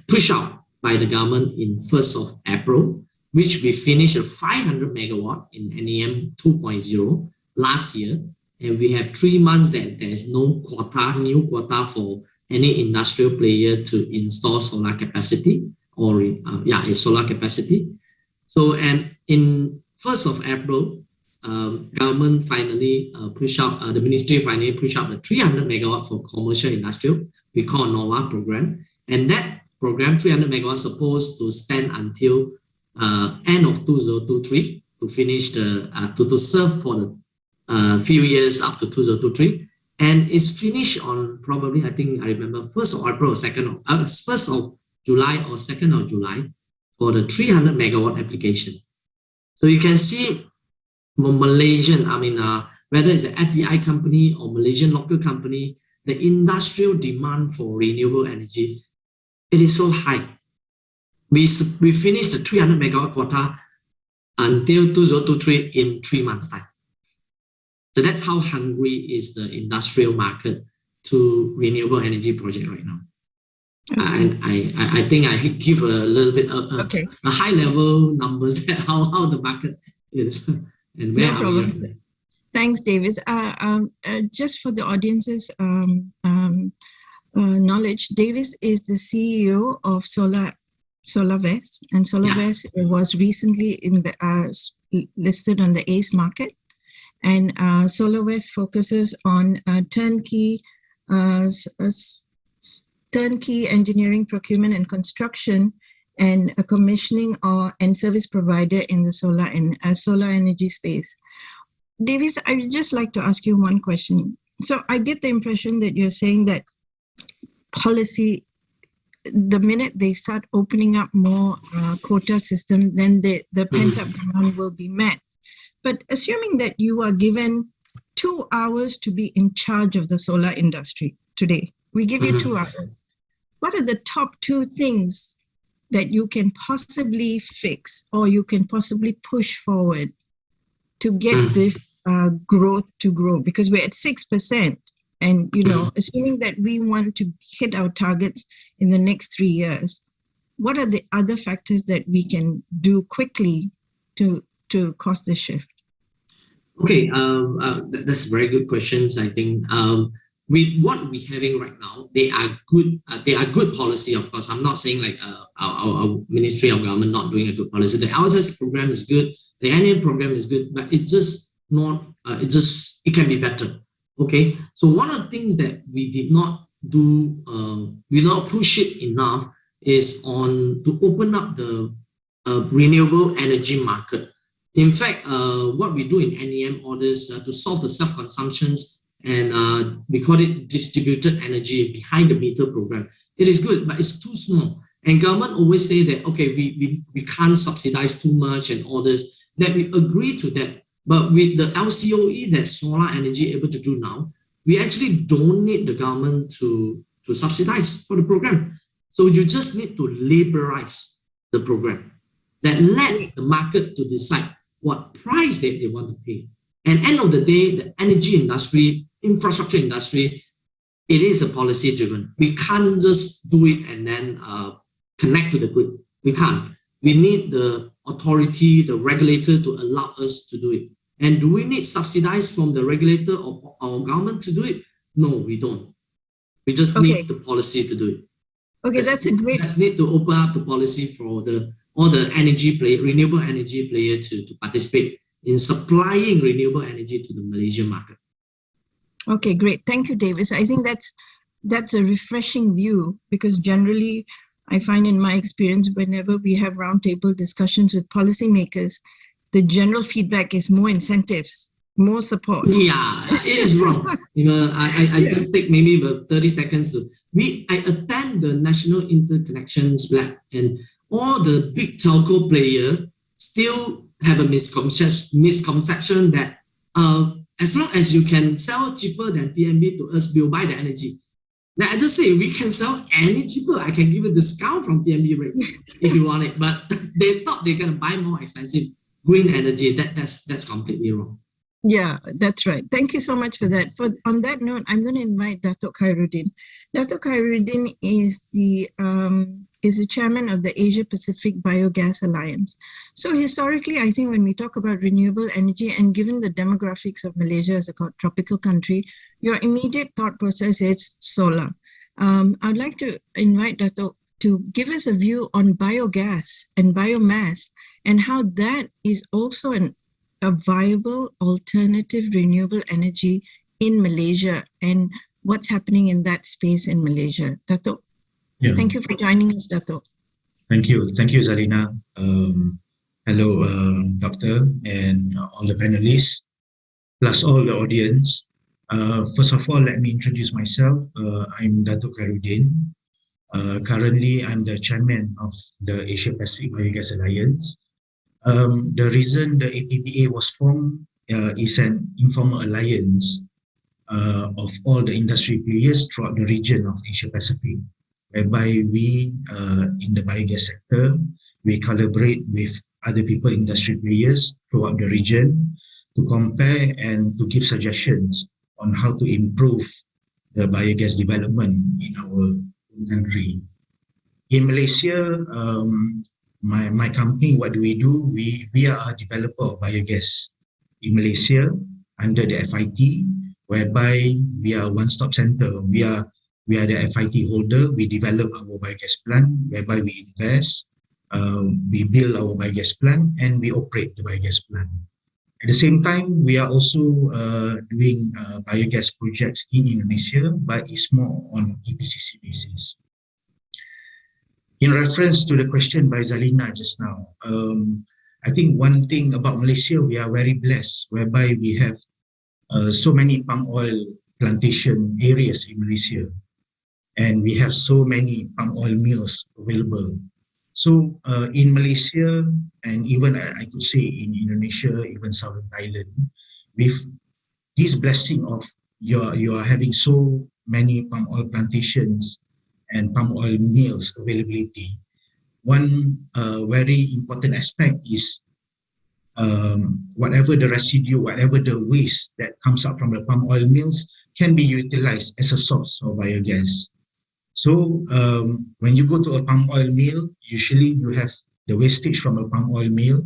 pushed out by the government in 1st of April, which we finished at 500 megawatt in NEM 2.0 last year. And we have 3 months that there is no new quota for any industrial player to install solar capacity or a solar capacity. So, and in 1st of April, government finally the ministry finally pushed out the 300 megawatt for commercial industrial, we call NOVA program. And that program, 300 megawatt, supposed to stand until end of 2023 to finish to serve for the few years up to 2023. And it's finished on probably, I think I remember 1st of April or 1st of July or 2nd of July for the 300 megawatt application. So you can see Malaysian, whether it's the FDI company or Malaysian local company, the industrial demand for renewable energy, it is so high. We finished the 300 megawatt quota until 2023 in 3 months' time. So that's how hungry is the industrial market to renewable energy project right now. Okay. And I think I give a little bit of a high level numbers that how the market is and where are we right now. Thanks, Davis. Just for the audience's knowledge, Davis is the CEO of SolarVest, and SolarVest was recently listed on the ACE market. And SolarVest focuses on turnkey engineering, procurement, and construction, and a commissioning and service provider in the solar energy space. Davis, I would just like to ask you one question. So I get the impression that you're saying that policy, the minute they start opening up more quota system, then the pent-up demand will be met. But assuming that you are given 2 hours to be in charge of the solar industry today, we give you 2 hours. What are the top 2 things that you can possibly fix or you can possibly push forward to get this growth to grow? Because we're at 6%. And, you know, assuming that we want to hit our targets in the next 3 years, what are the other factors that we can do quickly to cause this shift? Okay, that's very good questions. I think with what we're having right now, they are good policy. Of course, I'm not saying like our Ministry of Government not doing a good policy. The LSS program is good, the NM program is good, but it's just not. It can be better. Okay, so one of the things that we did not do, we not push it enough, is on to open up the renewable energy market. In fact, what we do in NEM orders to solve the self-consumptions, and we call it distributed energy behind the meter program. It is good, but it's too small. And government always say that, okay, we can't subsidize too much and all this, that we agree to that. But with the LCOE that solar energy able to do now, we actually don't need the government to subsidize for the program. So you just need to liberalize the program, that let the market to decide what price they want to pay. And end of the day, the energy industry, infrastructure industry, it is a policy driven. We can't just do it and then connect to the grid. We can't. We need the authority, the regulator to allow us to do it. And do we need subsidies from the regulator or our government to do it? No, we don't. We just need the policy to do it. Okay, that's a great... We need to open up the policy for all the energy player, renewable energy player to participate in supplying renewable energy to the Malaysian market. Okay, great. Thank you, Davis. I think that's a refreshing view, because generally I find in my experience, whenever we have roundtable discussions with policymakers, the general feedback is more incentives, more support. Yeah, it is wrong. You know, I just take maybe about 30 seconds to... I attend the National Interconnections Lab, and all the big telco players still have a misconception that as long as you can sell cheaper than TNB to us, we'll buy the energy. Now I just say we can sell any cheaper. I can give a discount from TNB rate if you want it. But they thought they're gonna buy more expensive green energy. That's completely wrong. Yeah, that's right. Thank you so much for that. On that note, I'm going to invite Datuk Khairuddin. Datuk Khairuddin is the chairman of the Asia Pacific Biogas Alliance. So historically, I think when we talk about renewable energy, and given the demographics of Malaysia as a tropical country, your immediate thought process is solar. I'd like to invite Datuk to give us a view on biogas and biomass, and how that is also a viable alternative renewable energy in Malaysia, and what's happening in that space in Malaysia. Datuk, thank you for joining us, Datuk. Thank you, Zarina. Hello, Doctor, and all the panelists, plus all the audience. First of all, let me introduce myself. I'm Datuk Khairuddin. Currently, I'm the chairman of the Asia Pacific Biogas Alliance. The reason the APBA was formed is an informal alliance of all the industry players throughout the region of Asia Pacific, whereby we, in the biogas sector, we collaborate with other people, industry players throughout the region, to compare and to give suggestions on how to improve the biogas development in our country. In Malaysia, my company, what do? We are a developer of biogas in Malaysia under the FIT, whereby we are a one-stop center. We are the FIT holder. We develop our biogas plant, whereby we invest, we build our biogas plant, and we operate the biogas plant. At the same time, we are also doing biogas projects in Indonesia, but it's more on EPCC basis. In reference to the question by Zalina just now, I think one thing about Malaysia, we are very blessed, whereby we have so many palm oil plantation areas in Malaysia, and we have so many palm oil mills available. So in Malaysia, and even I could say in Indonesia, even Southern Thailand, with this blessing of you are having so many palm oil plantations and palm oil mills availability, one very important aspect is whatever the residue, whatever the waste that comes out from the palm oil mills can be utilized as a source of biogas. So when you go to a palm oil mill, usually you have the wastage from a palm oil mill,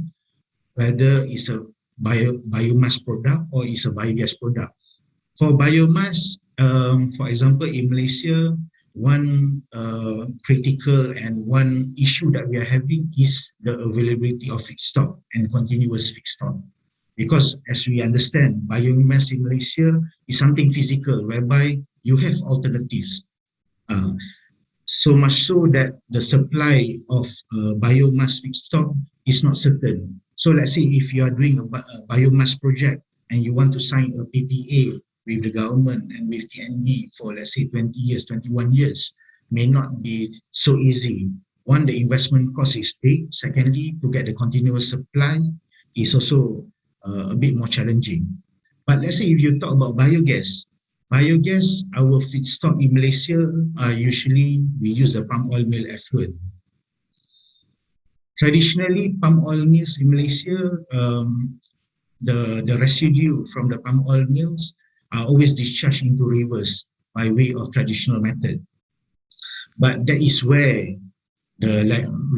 whether it's a biomass product or it's a biogas product. For biomass, for example, in Malaysia, one critical and one issue that we are having is the availability of feedstock and continuous feedstock. Because as we understand, biomass in Malaysia is something physical, whereby you have alternatives. So much so that the supply of biomass feedstock is not certain. So let's say if you are doing a biomass project and you want to sign a PPA with the government and with TNB for, let's say, 20 years, 21 years, may not be so easy. One, the investment cost is big. Secondly, to get the continuous supply is also a bit more challenging. But let's say if you talk about biogas, our feedstock in Malaysia usually we use the palm oil mill effluent. Traditionally, palm oil mills in Malaysia, the residue from the palm oil mills are always discharged into rivers by way of traditional method. But that is where the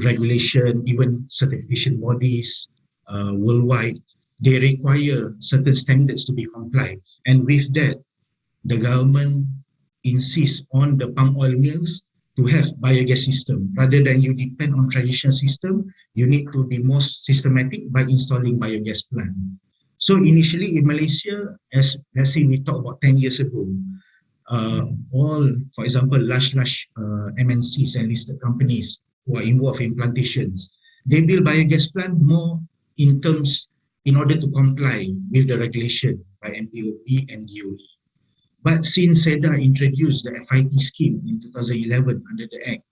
regulation, even certification bodies worldwide, they require certain standards to be complied. And with that, the government insists on the palm oil mills to have biogas system. Rather than you depend on traditional system, you need to be more systematic by installing biogas plant. So initially in Malaysia, as let's say we talk about 10 years ago, all, for example, large MNCs and listed companies who are involved in plantations, they build biogas plant more in order to comply with the regulation by MPOP and DOE. But since SEDA introduced the FIT scheme in 2011 under the Act,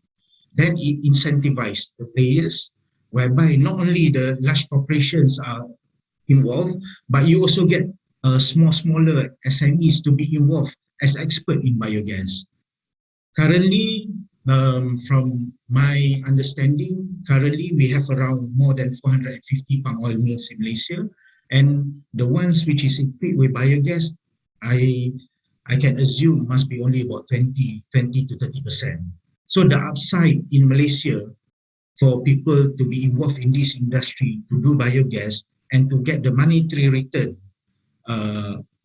then it incentivized the players, whereby not only the large corporations are involved, but you also get smaller SMEs to be involved as expert in biogas. Currently, from my understanding, we have around more than 450 palm oil mills in Malaysia, and the ones which is equipped with biogas, I can assume must be only about 20 to 30%. So the upside in Malaysia for people to be involved in this industry, to do biogas and to get the monetary return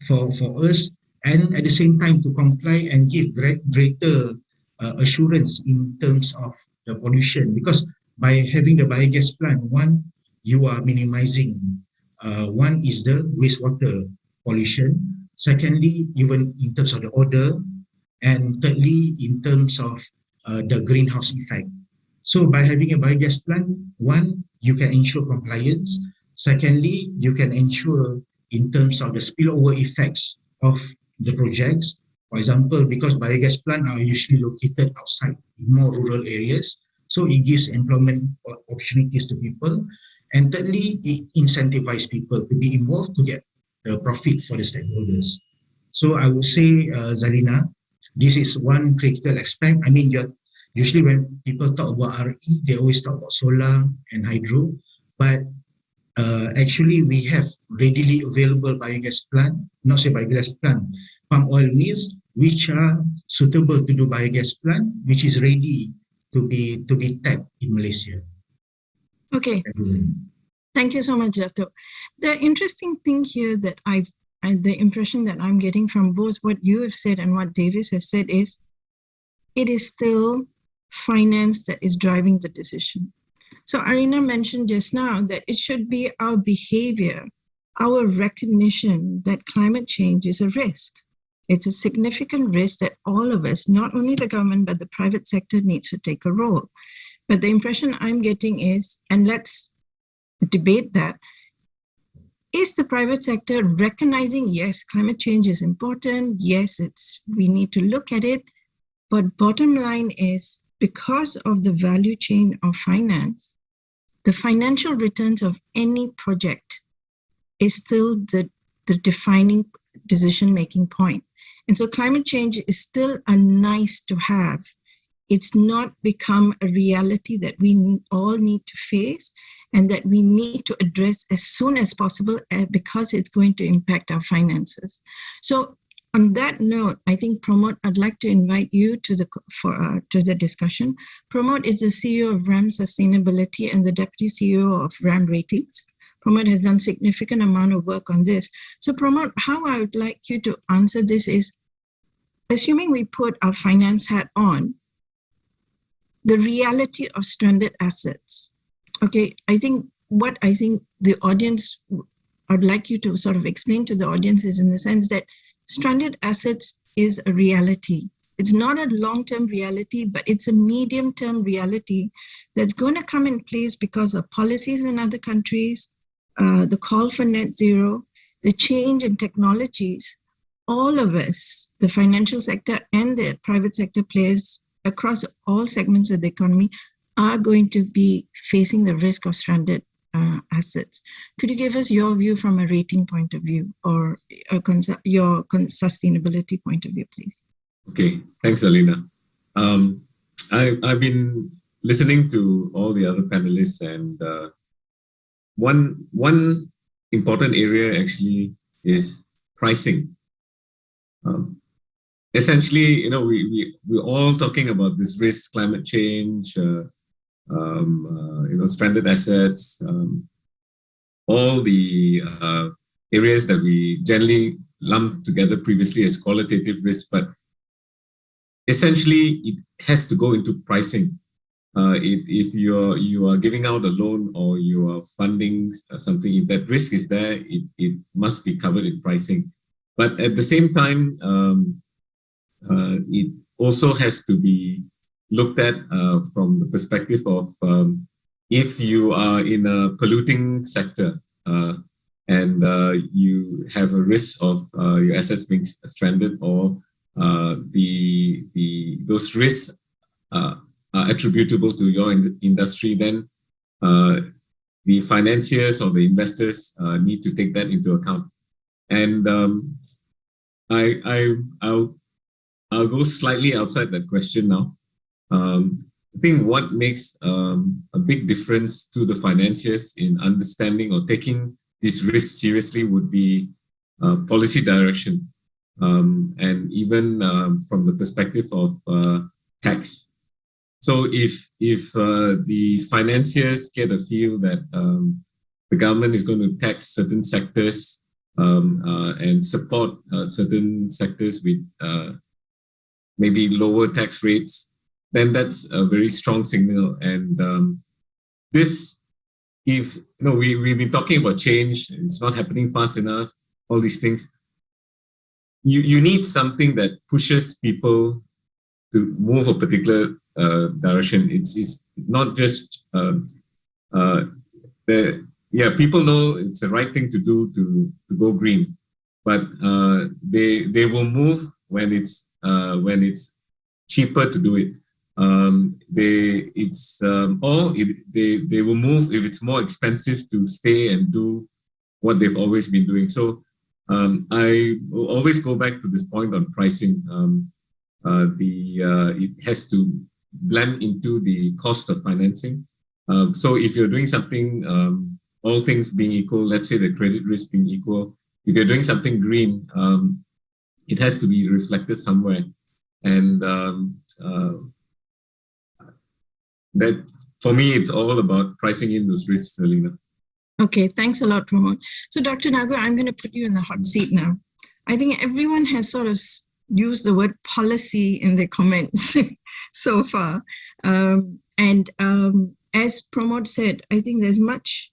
for us, and at the same time to comply and give greater assurance in terms of the pollution. Because by having the biogas plant, one, you are minimizing, one is the wastewater pollution. Secondly, even in terms of the odor, and thirdly, in terms of the greenhouse effect. So by having a biogas plant, one, you can ensure compliance. Secondly, you can ensure in terms of the spillover effects of the projects. For example, because biogas plants are usually located outside in more rural areas, so it gives employment opportunities to people. And thirdly, it incentivizes people to be involved to get the profit for the stakeholders. So I would say, Zalina, this is one critical aspect. I mean, usually when people talk about RE, they always talk about solar and hydro, but actually we have readily available biogas plant, not say biogas plant, palm oil mills, which are suitable to do biogas plant, which is ready to be tapped in Malaysia. Okay. Thank you so much, Dato. The interesting thing here that the impression that I'm getting from both what you have said and what Davis has said is, it is still finance that is driving the decision. So Arina mentioned just now that it should be our behavior, our recognition that climate change is a risk. It's a significant risk that all of us, not only the government, but the private sector needs to take a role. But the impression I'm getting is, and let's debate that. Is the private sector recognizing, yes, climate change is important, yes, we need to look at it, but bottom line is, because of the value chain of finance, the financial returns of any project is still the defining decision-making point. And so climate change is still a nice to have. It's not become a reality that we all need to face and that we need to address as soon as possible because it's going to impact our finances. So on that note, I think Pramod, I'd like to invite you to the discussion. Pramod is the CEO of RAM Sustainability and the Deputy CEO of RAM Ratings. Pramod has done significant amount of work on this. So Pramod, how I would like you to answer this is, assuming we put our finance hat on, the reality of stranded assets. Okay, I think the audience, I'd like you to sort of explain to the audience is in the sense that stranded assets is a reality. It's not a long-term reality, but it's a medium-term reality that's going to come in place because of policies in other countries, the call for net zero, the change in technologies. All of us, the financial sector and the private sector players across all segments of the economy, are going to be facing the risk of stranded assets. Could you give us your view from a rating point of view or your sustainability point of view, please? Okay, thanks, Alina. I've been listening to all the other panelists, and one important area actually is pricing. Essentially, we're all talking about this risk, climate change, stranded assets, all the areas that we generally lumped together previously as qualitative risk, but essentially it has to go into pricing. If you are giving out a loan or you are funding something, if that risk is there, it must be covered in pricing. But at the same time, it also has to be looked at from the perspective of if you are in a polluting sector and you have a risk of your assets being stranded, or those risks are attributable to your industry, then the financiers or the investors need to take that into account. And I'll go slightly outside that question now. I think what makes a big difference to the financiers in understanding or taking this risk seriously would be policy direction, and even from the perspective of tax. So if the financiers get a feel that the government is going to tax certain sectors and support certain sectors with maybe lower tax rates, then that's a very strong signal. And we've been talking about change, it's not happening fast enough, all these things. You need something that pushes people to move a particular direction. It's not just people know it's the right thing to do to go green, but they will move when it's cheaper to do it. They will move if it's more expensive to stay and do what they've always been doing. So I will always go back to this point on pricing. It has to blend into the cost of financing. So if you're doing something, all things being equal, let's say the credit risk being equal, if you're doing something green, it has to be reflected somewhere. And that, for me, it's all about pricing in those risks, Alina. Okay, thanks a lot, Pramod. So Dr. Nagar, I'm going to put you in the hot seat now. I think everyone has sort of used the word policy in their comments so far. And as Pramod said, I think there's much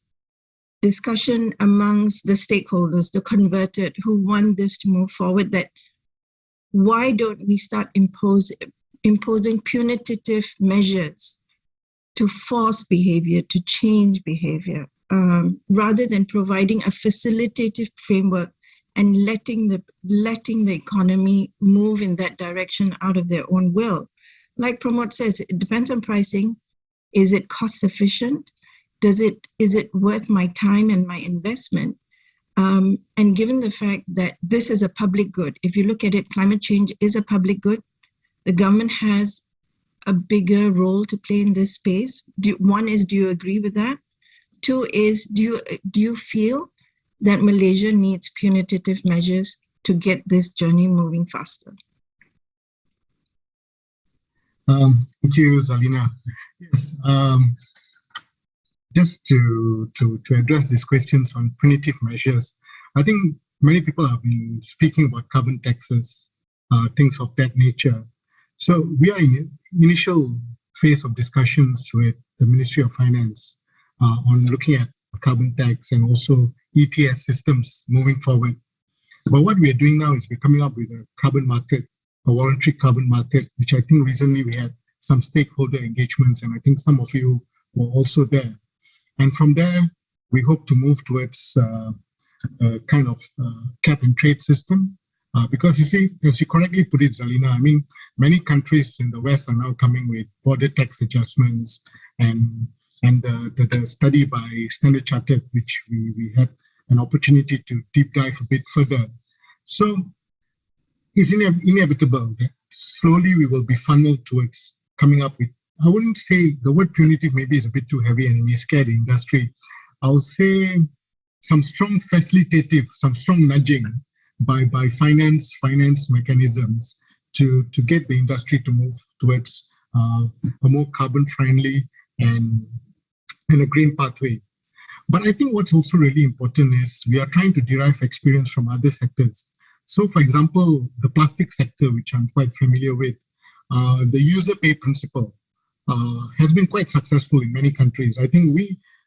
discussion amongst the stakeholders, the converted, who want this to move forward, that why don't we start imposing punitive measures to force behavior, to change behavior? rather than providing a facilitative framework and letting the economy move in that direction out of their own will. Like Pramod says, it depends on pricing. Is it cost efficient? Is it worth my time and my investment? And given the fact that this is a public good, if you look at it, climate change is a public good. The government has a bigger role to play in this space. One is, do you agree with that? Two is, do you feel that Malaysia needs punitive measures to get this journey moving faster? Thank you, Zalina. Yes, just to address these questions on punitive measures, I think many people have been speaking about carbon taxes, things of that nature. So we are in initial phase of discussions with the Ministry of Finance on looking at carbon tax and also ETS systems moving forward. But what we are doing now is we're coming up with a carbon market, a voluntary carbon market, which I think recently we had some stakeholder engagements, and I think some of you were also there. And from there, we hope to move towards a kind of cap and trade system. Because you see, as you correctly put it, Zalina, I mean, many countries in the West are now coming with border tax adjustments, and the study by Standard Chartered, which we had an opportunity to deep dive a bit further. So it's inevitable that slowly we will be funneled towards coming up with, I wouldn't say the word punitive maybe is a bit too heavy and it may scare the industry. I'll say some strong facilitative, some strong nudging by finance mechanisms to get the industry to move towards a more carbon friendly and a green pathway. But I think what's also really important is we are trying to derive experience from other sectors. So for example, the plastic sector, which I'm quite familiar with, the user pay principle has been quite successful in many countries. I think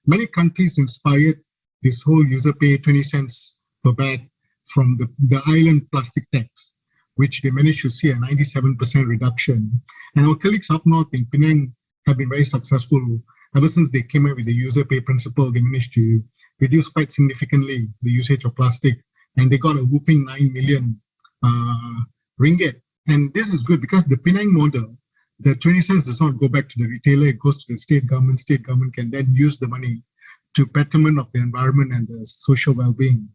many countries inspired this whole user pay 20 cents per bag from the island plastic tax, which they managed to see a 97% reduction. And our colleagues up north in Penang have been very successful. Ever since they came up with the user pay principle, they managed to reduce quite significantly the usage of plastic, and they got a whopping 9 million ringgit. And this is good because the Penang model, the 20 cents does not go back to the retailer, it goes to the state government. State government can then use the money to betterment of the environment and the social well-being.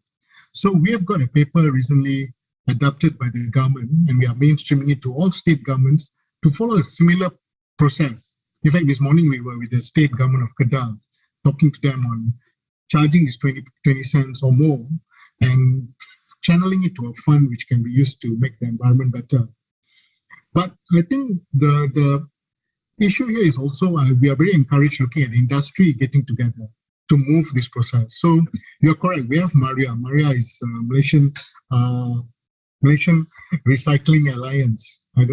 So we have got a paper recently adopted by the government, and we are mainstreaming it to all state governments to follow a similar process. In fact, this morning we were with the state government of Kedah, talking to them on charging this 20 cents or more and channeling it to a fund which can be used to make the environment better. But I think the issue here is also we are very encouraged looking at industry getting together to move this process. So you're correct. We have Maria. Maria is Malaysian Recycling Alliance. I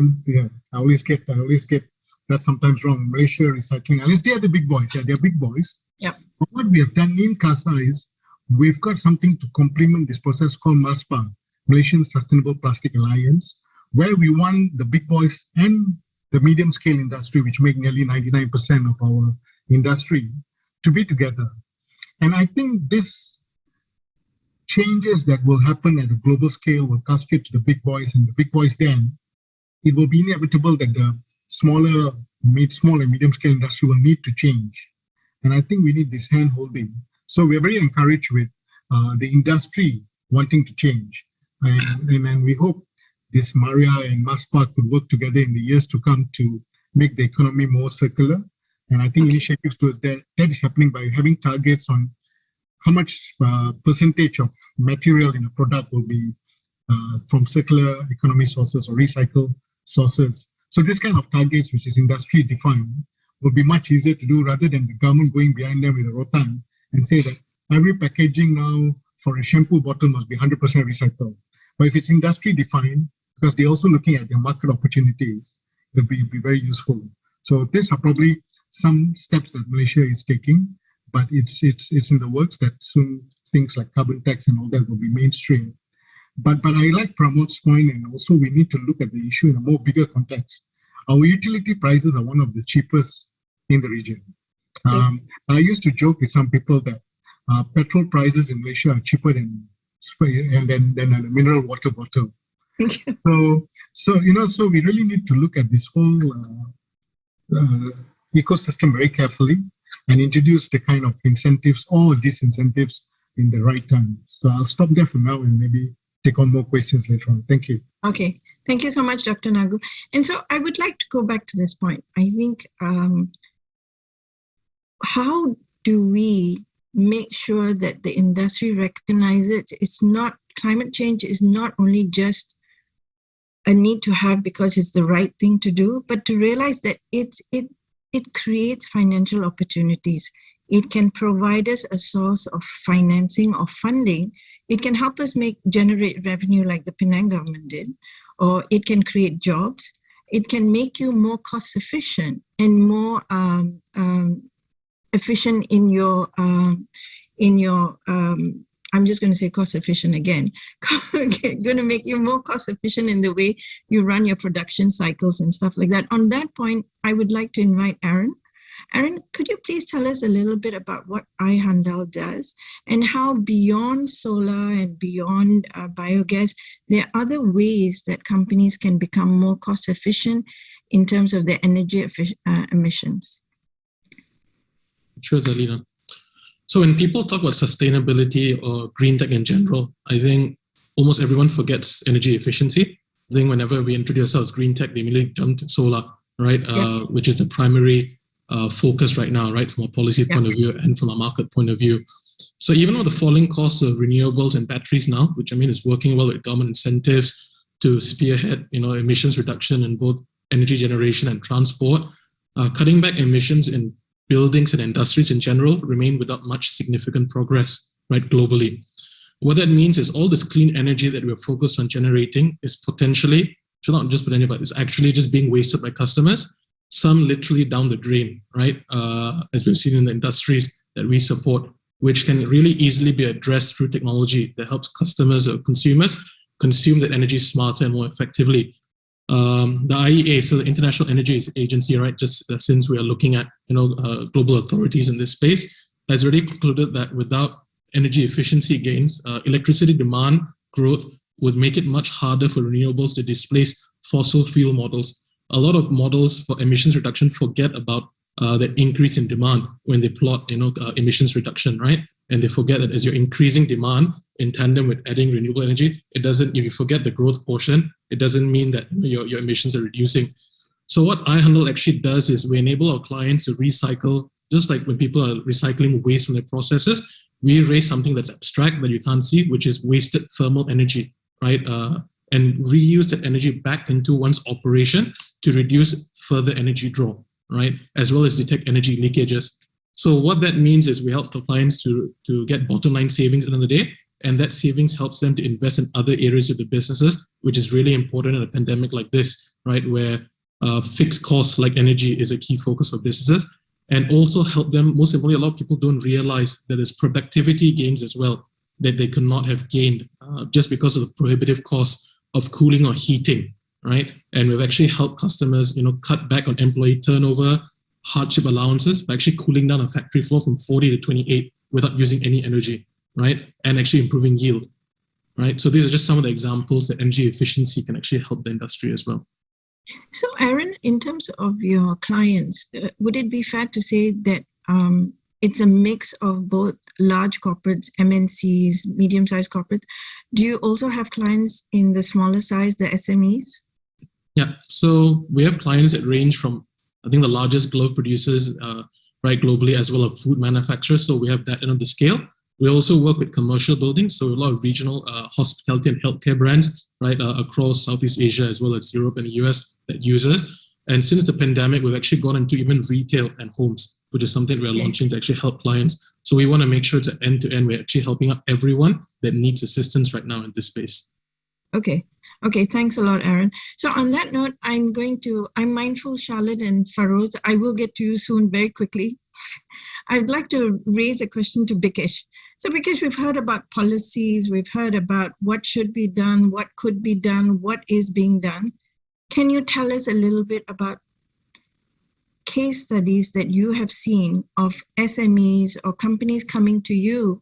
always get that sometimes wrong. Malaysia Recycling Alliance. They are the big boys. Yeah, they're big boys. Yeah. But what we have done in CASA is we've got something to complement this process called MSFI, Malaysian Sustainable Plastic Alliance, where we want the big boys and the medium scale industry, which make nearly 99% of our industry, to be together. And I think this changes that will happen at a global scale will cascade to the big boys, and the big boys then, it will be inevitable that the small and medium scale industry will need to change. And I think we need this hand holding. So we're very encouraged with the industry wanting to change. And we hope this Maria and MASPA could work together in the years to come to make the economy more circular. And I think initiatives towards that is happening by having targets on how much percentage of material in a product will be from circular economy sources or recycled sources. So this kind of targets, which is industry defined, will be much easier to do rather than the government going behind them with a rotan and say that every packaging now for a shampoo bottle must be 100% recycled. But if it's industry defined, because they're also looking at their market opportunities, it'll be very useful. So these are probably some steps that Malaysia is taking, but it's in the works that soon things like carbon tax and all that will be mainstream. But I like Pramod's point, and also we need to look at the issue in a more bigger context. Our utility prices are one of the cheapest in the region. I used to joke with some people that petrol prices in Malaysia are cheaper than a mineral water bottle. So we really need to look at this whole ecosystem very carefully and introduce the kind of incentives or disincentives in the right time. So I'll stop there for now and maybe take on more questions later on. Thank you. Okay, thank you so much, Dr. Nagu. And so I would like to go back to this point. I think, how do we make sure that the industry recognizes climate change is not only just a need to have because it's the right thing to do, but to realize that it creates financial opportunities. It can provide us a source of financing or funding. It can help us generate revenue like the Penang government did, or it can create jobs. It can make you more cost efficient and more efficient in your I'm just going to say cost efficient again. Going to make you more cost efficient in the way you run your production cycles and stuff like that. On that point, I would like to invite Aaron. Aaron, could you please tell us a little bit about what iHandal does and how beyond solar and beyond biogas, there are other ways that companies can become more cost efficient in terms of their energy emissions? Sure, Zalina. So when people talk about sustainability or green tech in general, I think almost everyone forgets energy efficiency. I think whenever we introduce ourselves green tech, they immediately jump to solar, right? Which is the primary focus right now, right? From a policy point of view and from a market point of view. So even with the falling costs of renewables and batteries now, which I mean is working well with government incentives to spearhead, emissions reduction in both energy generation and transport, cutting back emissions in buildings and industries in general remain without much significant progress, right, globally. What that means is all this clean energy that we're focused on generating is potentially, should not just potentially, but it's actually just being wasted by customers, some literally down the drain, right, as we've seen in the industries that we support, which can really easily be addressed through technology that helps customers or consumers consume that energy smarter and more effectively. The IEA, so the International Energy Agency, right, just since we are looking at global authorities in this space, has already concluded that without energy efficiency gains, electricity demand growth would make it much harder for renewables to displace fossil fuel models. A lot of models for emissions reduction forget about the increase in demand when they plot emissions reduction, right? And they forget that as you're increasing demand in tandem with adding renewable energy, if you forget the growth portion, it doesn't mean that your emissions are reducing. So what iHandle actually does is we enable our clients to recycle, just like when people are recycling waste from their processes, we raise something that's abstract that you can't see, which is wasted thermal energy, right? And reuse that energy back into one's operation to reduce further energy draw, right? As well as detect energy leakages. So what that means is we help the clients to get bottom line savings at the end of the day, and that savings helps them to invest in other areas of the businesses, which is really important in a pandemic like this, right? Where fixed costs like energy is a key focus for businesses, and also help them, most importantly, a lot of people don't realize that there's productivity gains as well that they could not have gained just because of the prohibitive cost of cooling or heating, right? And we've actually helped customers, cut back on employee turnover, hardship allowances by actually cooling down a factory floor from 40 to 28 without using any energy, right? And actually improving yield, right? So these are just some of the examples that energy efficiency can actually help the industry as well. So Aaron, in terms of your clients, would it be fair to say that it's a mix of both large corporates, MNCs, medium-sized corporates? Do you also have clients in the smaller size, the SMEs? Yeah, so we have clients that range from, I think, the largest glove producers, right, globally, as well as food manufacturers. So we have that end of the scale. We also work with commercial buildings, so a lot of regional hospitality and healthcare brands, right, across Southeast Asia as well as Europe and the US that use us. And since the pandemic, we've actually gone into even retail and homes, which is something we're launching to actually help clients. So we want to make sure it's an end-to-end. We're actually helping out everyone that needs assistance right now in this space. Okay, thanks a lot, Aaron. So on that note, I'm mindful, Charlotte and Faroz, I will get to you soon very quickly. I'd like to raise a question to Bikesh. So Bikesh, we've heard about policies, we've heard about what should be done, what could be done, what is being done. Can you tell us a little bit about, case studies that you have seen of SMEs or companies coming to you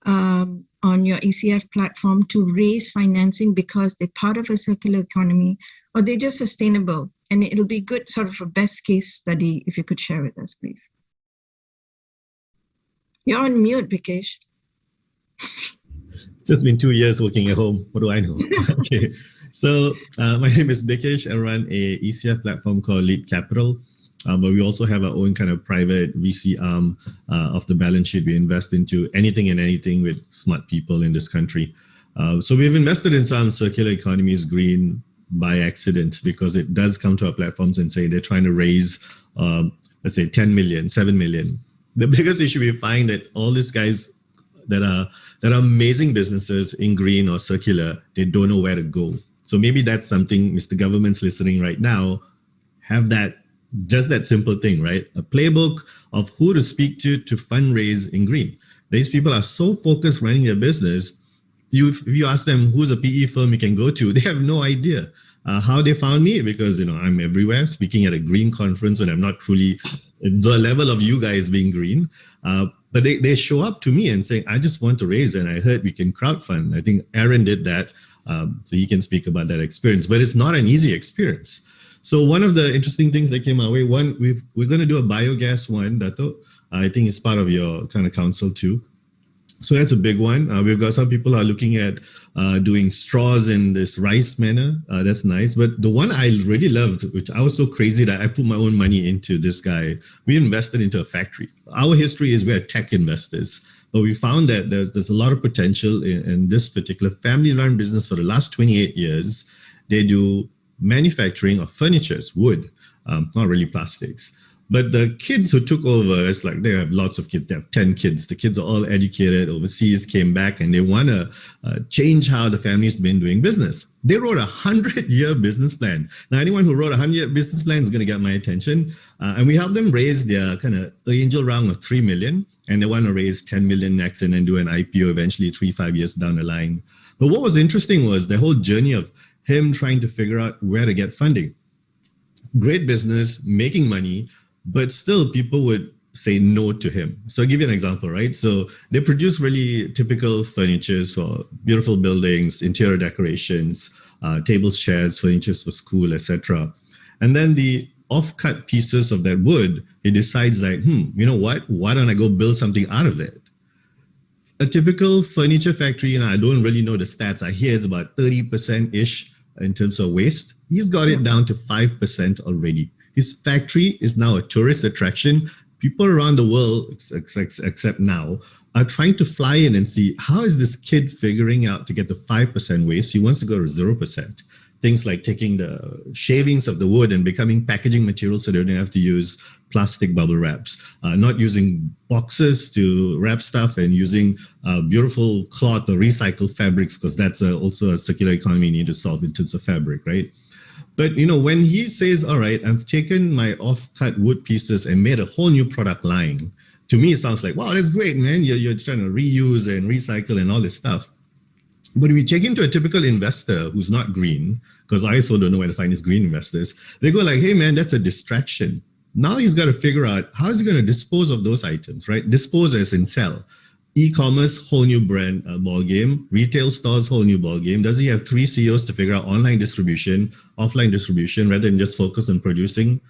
on your ECF platform to raise financing because they're part of a circular economy or they're just sustainable? And it'll be good, sort of a best case study, if you could share with us, please. You're on mute, Bikesh. It's just been 2 years working at home. What do I know? Okay. So my name is Bikesh. I run a ECF platform called Leap Capital. But we also have our own kind of private VC arm of the balance sheet. We invest into anything and anything with smart people in this country. So we've invested in some circular economies, green, by accident, because it does come to our platforms and say they're trying to raise, let's say 10 million, 7 million. The biggest issue we find that all these guys that are amazing businesses in green or circular, they don't know where to go. So maybe that's something, Mr. Government's listening right now, have that, just that simple thing, right? A playbook of who to speak to fundraise in green. These people are so focused running their business. If you ask them who's a PE firm you can go to, they have no idea. How they found me, because I'm everywhere speaking at a green conference when I'm not truly the level of you guys being green. But they show up to me and say, I just want to raise, and I heard we can crowdfund. I think Aaron did that. So he can speak about that experience, but it's not an easy experience. So one of the interesting things that came our way, we're going to do a biogas one, Dato. I think it's part of your kind of council too. So that's a big one. We've got some people are looking at doing straws in this rice manner. That's nice. But the one I really loved, which I was so crazy that I put my own money into this guy, we invested into a factory. Our history is we're tech investors, but we found that there's a lot of potential in this particular family-run business for the last 28 years. They do manufacturing of furnitures, wood, not really plastics. But the kids who took over, it's like they have lots of kids. They have 10 kids. The kids are all educated overseas, came back, and they want to change how the family's been doing business. They wrote a 100-year business plan. Now, anyone who wrote a 100-year business plan is going to get my attention. And we helped them raise their kind of angel round of 3 million. And they want to raise 10 million next and then do an IPO eventually 3-5 years down the line. But what was interesting was the whole journey of him trying to figure out where to get funding. Great business, making money, but still people would say no to him. So I'll give you an example, right? So they produce really typical furnitures for beautiful buildings, interior decorations, tables, chairs, furnitures for school, etc. And then the off-cut pieces of that wood, he decides like, you know what? Why don't I go build something out of it? A typical furniture factory, and I don't really know the stats, I hear it's about 30%-ish in terms of waste. He's got it down to 5% already. His factory is now a tourist attraction. People around the world, except now, are trying to fly in and see how is this kid figuring out to get the 5% waste. He wants to go to 0%. Things like taking the shavings of the wood and becoming packaging materials so they don't have to use plastic bubble wraps, not using boxes to wrap stuff and using beautiful cloth or recycled fabrics, because that's also a circular economy you need to solve in terms of fabric, right? But, when he says, all right, I've taken my off-cut wood pieces and made a whole new product line, to me, it sounds like, wow, that's great, man. You're trying to reuse and recycle and all this stuff. But if we check into a typical investor who's not green, because I also don't know where to find these green investors, they go like, hey, man, that's a distraction. Now he's got to figure out how is he going to dispose of those items, right? Dispose as in sell. E-commerce, whole new brand ball game. Retail stores, whole new ball game. Does he have 3 CEOs to figure out online distribution, offline distribution, rather than just focus on producing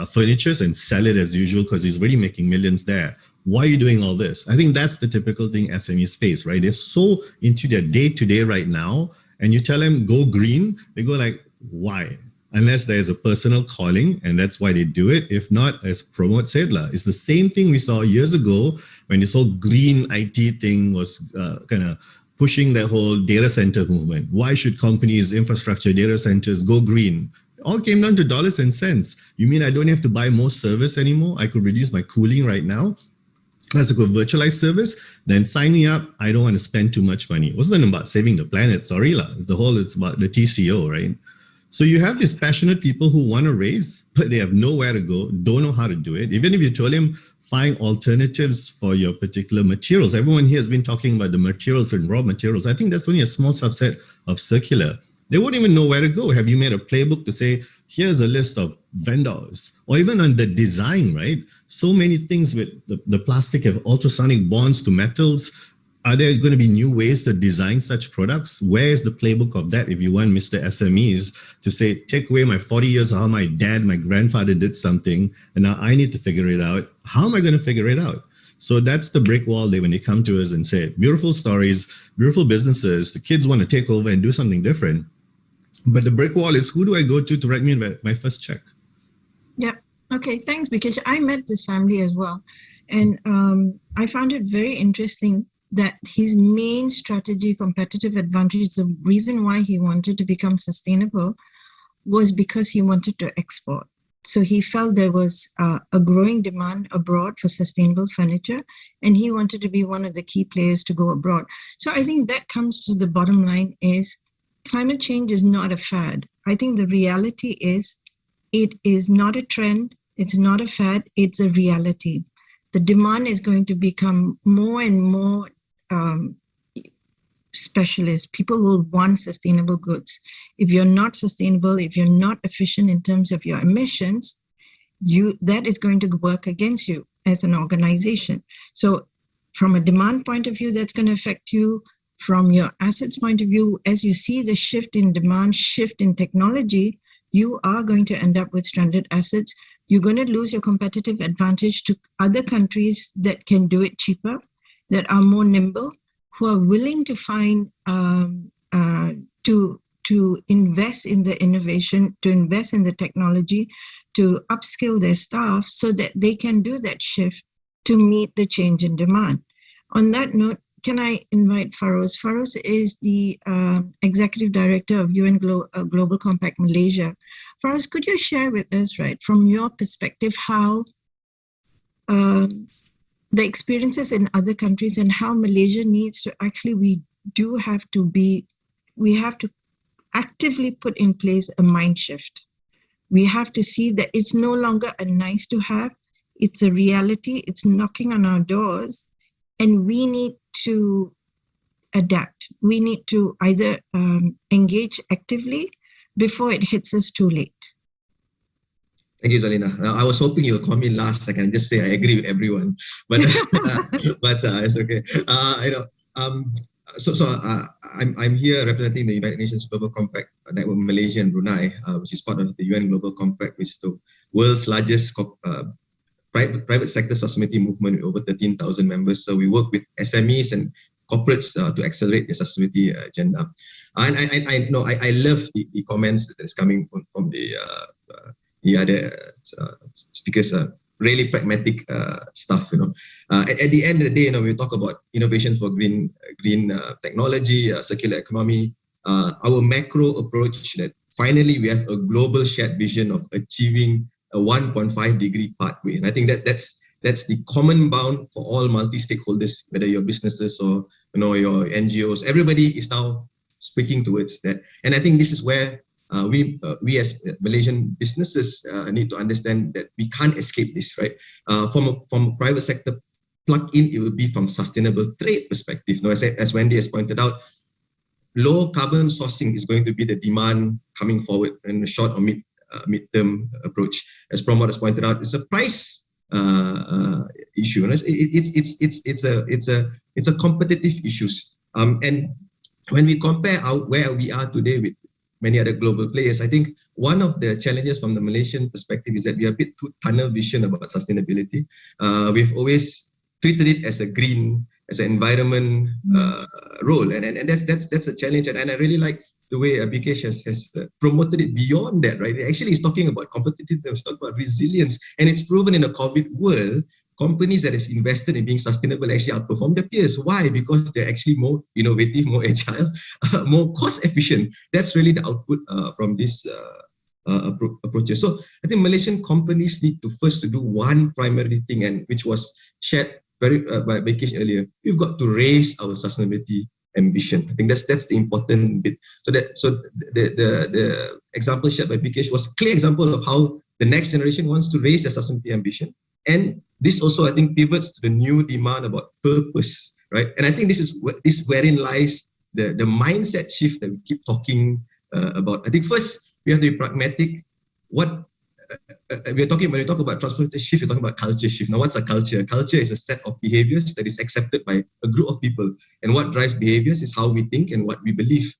furnitures and sell it as usual because he's already making millions there? Why are you doing all this? I think that's the typical thing SMEs face, right? They're so into their day-to-day right now, and you tell them go green, they go like, why? Unless there's a personal calling, and that's why they do it. If not, as Pramod said, it's the same thing we saw years ago when this whole green IT thing was kind of pushing the whole data center movement. Why should companies, infrastructure, data centers go green? It all came down to dollars and cents. You mean I don't have to buy more service anymore? I could reduce my cooling right now. Let's go virtualize service, then sign me up. I don't want to spend too much money. It wasn't about saving the planet, sorry. It's about the TCO, right? So you have these passionate people who want to raise, but they have nowhere to go, don't know how to do it. Even if you told him, find alternatives for your particular materials. Everyone here has been talking about the materials and raw materials. I think that's only a small subset of circular. They won't even know where to go. Have you made a playbook to say, here's a list of vendors, or even on the design, right? So many things with the plastic have ultrasonic bonds to metals. Are there going to be new ways to design such products? Where is the playbook of that? If you want Mr. SMEs to say, take away my 40 years of how my dad, my grandfather did something, and now I need to figure it out. How am I going to figure it out? So that's the brick wall when they come to us and say, beautiful stories, beautiful businesses, the kids want to take over and do something different. But the brick wall is, who do I go to write me my first check? Yeah. Okay. Thanks, because I met this family as well. And I found it very interesting that his main strategy, competitive advantage, the reason why he wanted to become sustainable was because he wanted to export. So he felt there was a growing demand abroad for sustainable furniture, and he wanted to be one of the key players to go abroad. So I think that comes to the bottom line is climate change is not a fad. I think the reality is it is not a trend. It's not a fad. It's a reality. The demand is going to become more and more specialist. People will want sustainable goods. If you're not sustainable, if you're not efficient in terms of your emissions, that is going to work against you as an organization. So from a demand point of view, that's going to affect you. From your assets point of view, as you see the shift in demand, shift in technology, you are going to end up with stranded assets. You're going to lose your competitive advantage to other countries that can do it cheaper, that are more nimble, who are willing to find, to invest in the innovation, to invest in the technology, to upskill their staff so that they can do that shift to meet the change in demand. On that note, can I invite Farouz? Farouz is the Executive Director of UN Global Compact Malaysia. Farouz, could you share with us, right, from your perspective, how the experiences in other countries and how Malaysia needs to actually, we have to actively put in place a mind shift. We have to see that it's no longer a nice to have, it's a reality, it's knocking on our doors, and we need to adapt. We need to either engage actively before it hits us too late. Thank you, Zalina. I was hoping you'll call me last. I can just say I agree with everyone, but it's okay. I'm here representing the United Nations Global Compact Network Malaysia and Brunei, which is part of the UN Global Compact, which is the world's largest private sector sustainability movement with over 13,000 members. So we work with SMEs and corporates to accelerate the sustainability agenda. And I love the comments that's coming from the other speakers. Really pragmatic stuff. At the end of the day, we talk about innovation for green technology, circular economy. Our macro approach that finally we have a global shared vision of achieving a 1.5 degree pathway, and I think that's the common bound for all multi-stakeholders, whether your businesses or your NGOs. Everybody is now speaking towards that, and I think this is where we as Malaysian businesses need to understand that we can't escape this, right? From a private sector plug in, it will be from sustainable trade perspective. As Wendy has pointed out, low carbon sourcing is going to be the demand coming forward in the short or mid-term approach. As Pramod has pointed out, it's a price issue. It's a competitive issues. And when we compare where we are today with many other global players, I think one of the challenges from the Malaysian perspective is that we are a bit too tunnel vision about sustainability. We've always treated it as an environment role, and that's a challenge. And I really like the way Bikesh has promoted it beyond that, right? Actually, it's talking about competitiveness, it's talking about resilience, and it's proven in a COVID world, companies that is invested in being sustainable actually outperform their peers. Why? Because they're actually more innovative, more agile, more cost efficient. That's really the output from this approaches. So I think Malaysian companies need to first to do one primary thing, and which was shared by Bikesh earlier. We've got to raise our sustainability ambition. I think that's the important bit. So the example shared by Bikesh was a clear example of how the next generation wants to raise their sustainability ambition. And this also, I think, pivots to the new demand about purpose, right? And I think this is wherein lies the mindset shift that we keep talking about. I think first we have to be pragmatic. What when we talk about transformative shift, we're talking about culture shift. Now, what's a culture? Culture is a set of behaviors that is accepted by a group of people. And what drives behaviors is how we think and what we believe.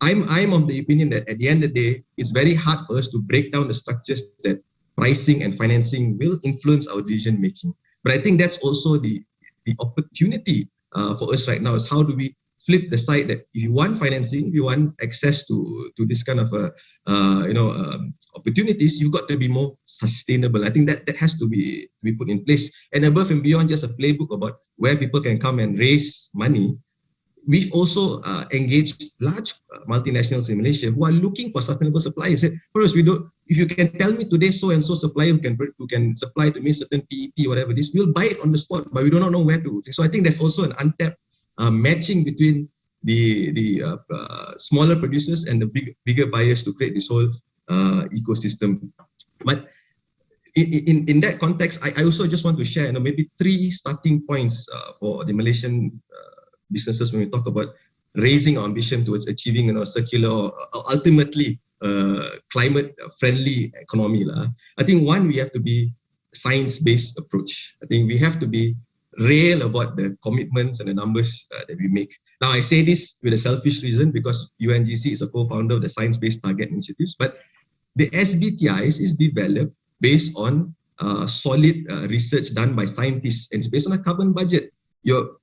I'm of the opinion that at the end of the day, it's very hard for us to break down the structures that pricing and financing will influence our decision making. But I think that's also the opportunity for us right now is how do we flip the side that if you want financing, if you want access to this kind of opportunities, you've got to be more sustainable. I think that has to be put in place. And above and beyond just a playbook about where people can come and raise money, we've also engaged large multinationals in Malaysia who are looking for sustainable suppliers. First, if you can tell me today so-and-so supplier who can supply to me certain PET, whatever it is, we'll buy it on the spot, but we do not know where to. So I think there's also an untapped matching between the smaller producers and the bigger buyers to create this whole ecosystem. But in that context, I also just want to share maybe 3 starting points for the Malaysian businesses when we talk about raising our ambition towards achieving circular or ultimately climate friendly economy. I think one, we have to be science-based approach. I think we have to be real about the commitments and the numbers that we make. Now, I say this with a selfish reason because UNGC is a co-founder of the Science Based Target Initiatives, but the SBTIs is developed based on solid research done by scientists, and it's based on a carbon budget.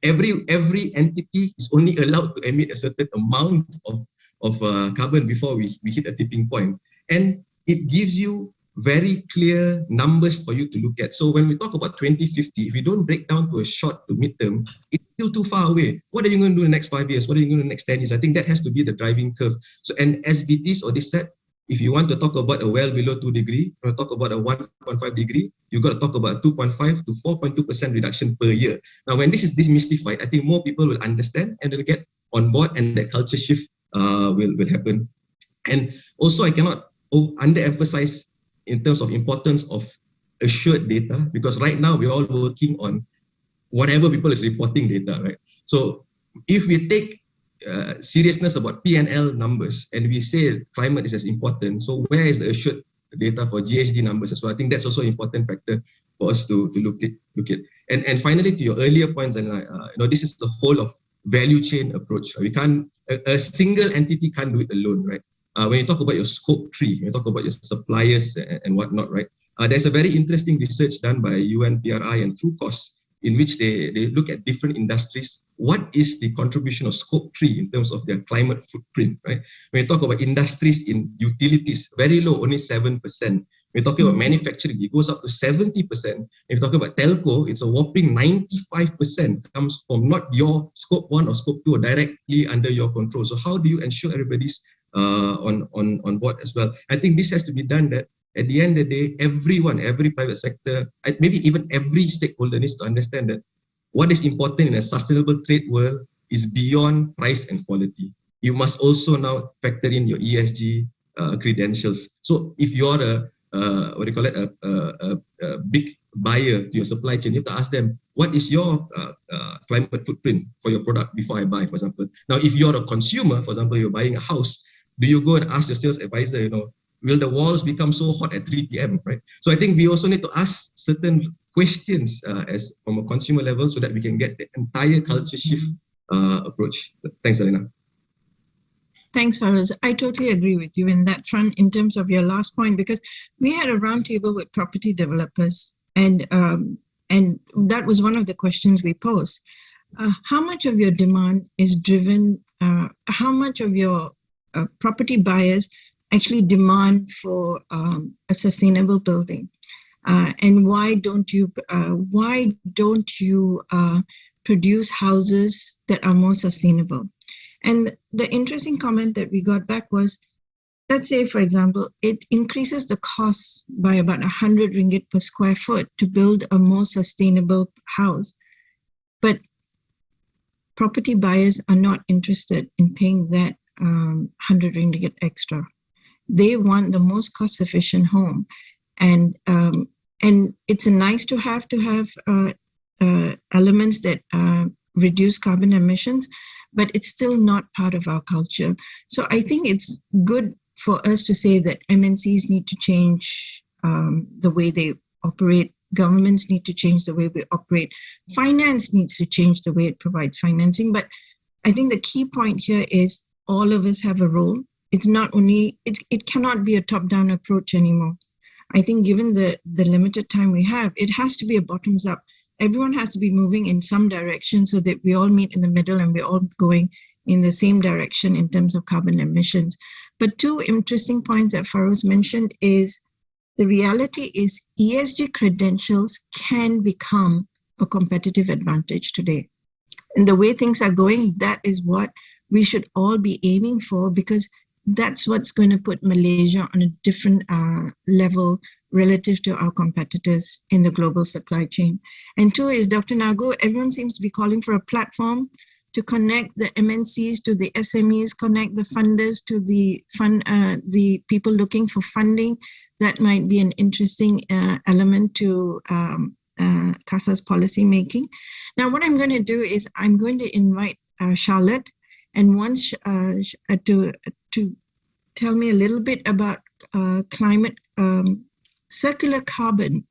Every entity is only allowed to emit a certain amount of carbon before we hit a tipping point, and it gives you very clear numbers for you to look at. So when we talk about 2050, if we don't break down to a short to mid-term, it's still too far away. What are you going to do in the next 5 years? What are you going to do in the next 10 years? I think that has to be the driving curve. So, and SBTs or this set, if you want to talk about a well below 2 degree, or talk about a 1.5 degree, you've got to talk about 2.5 to 4.2% reduction per year. Now, when this is demystified, I think more people will understand and they'll get on board, and that culture shift will happen. And also, I cannot underemphasize in terms of importance of assured data, because right now we're all working on whatever people is reporting data, right? So if we take seriousness about P&L numbers and we say climate is as important, so where is the assured data for GHG numbers as well? I think that's also an important factor for us to look at. And finally, to your earlier points, and this is the whole of value chain approach. We can't, a single entity can't do it alone, right? When you talk about your scope 3, when you talk about your suppliers and whatnot, right? There's a very interesting research done by UNPRI and TrueCost in which they look at different industries. What is the contribution of scope 3 in terms of their climate footprint, right? When you talk about industries in utilities, very low, only 7%. When you're talking about manufacturing, it goes up to 70%. If you talk about telco, it's a whopping 95% comes from not your scope 1 or scope 2 or directly under your control. So how do you ensure everybody's on board as well? I think this has to be done that at the end of the day, everyone, every private sector, maybe even every stakeholder needs to understand that what is important in a sustainable trade world is beyond price and quality. You must also now factor in your ESG credentials. So if you're a big buyer to your supply chain, you have to ask them, what is your climate footprint for your product before I buy, for example? Now, if you're a consumer, for example, you're buying a house, do you go and ask your sales advisor, will the walls become so hot at 3 p.m., right? So I think we also need to ask certain questions as from a consumer level so that we can get the entire culture shift approach. Thanks, Alina. Thanks, Faraz. I totally agree with you in that front in terms of your last point, because we had a roundtable with property developers, and that was one of the questions we posed. How much of your demand is driven, how much of your property buyers actually demand for a sustainable building, and why don't you produce houses that are more sustainable? And the interesting comment that we got back was, let's say, for example, it increases the cost by about 100 ringgit per square foot to build a more sustainable house, but property buyers are not interested in paying that 100 ringgit extra. They want the most cost-efficient home, and it's a nice to have elements that reduce carbon emissions, but it's still not part of our culture. So I think it's good for us to say that MNCs need to change the way they operate, governments need to change the way we operate, finance needs to change the way it provides financing. But I think the key point here is all of us have a role. It's not only, it cannot be a top-down approach anymore. I think given the limited time we have, it has to be a bottoms-up. Everyone has to be moving in some direction so that we all meet in the middle and we're all going in the same direction in terms of carbon emissions. But two interesting points that Farouz mentioned is the reality is ESG credentials can become a competitive advantage today. And the way things are going, that is what we should all be aiming for, because that's what's going to put Malaysia on a different level relative to our competitors in the global supply chain. And two is, Dr. Nagu, everyone seems to be calling for a platform to connect the MNCs to the SMEs, connect the funders to the people looking for funding. That might be an interesting element to CASA's policy making. Now, what I'm going to do is I'm going to invite Charlotte and once to tell me a little bit about climate circular carbon.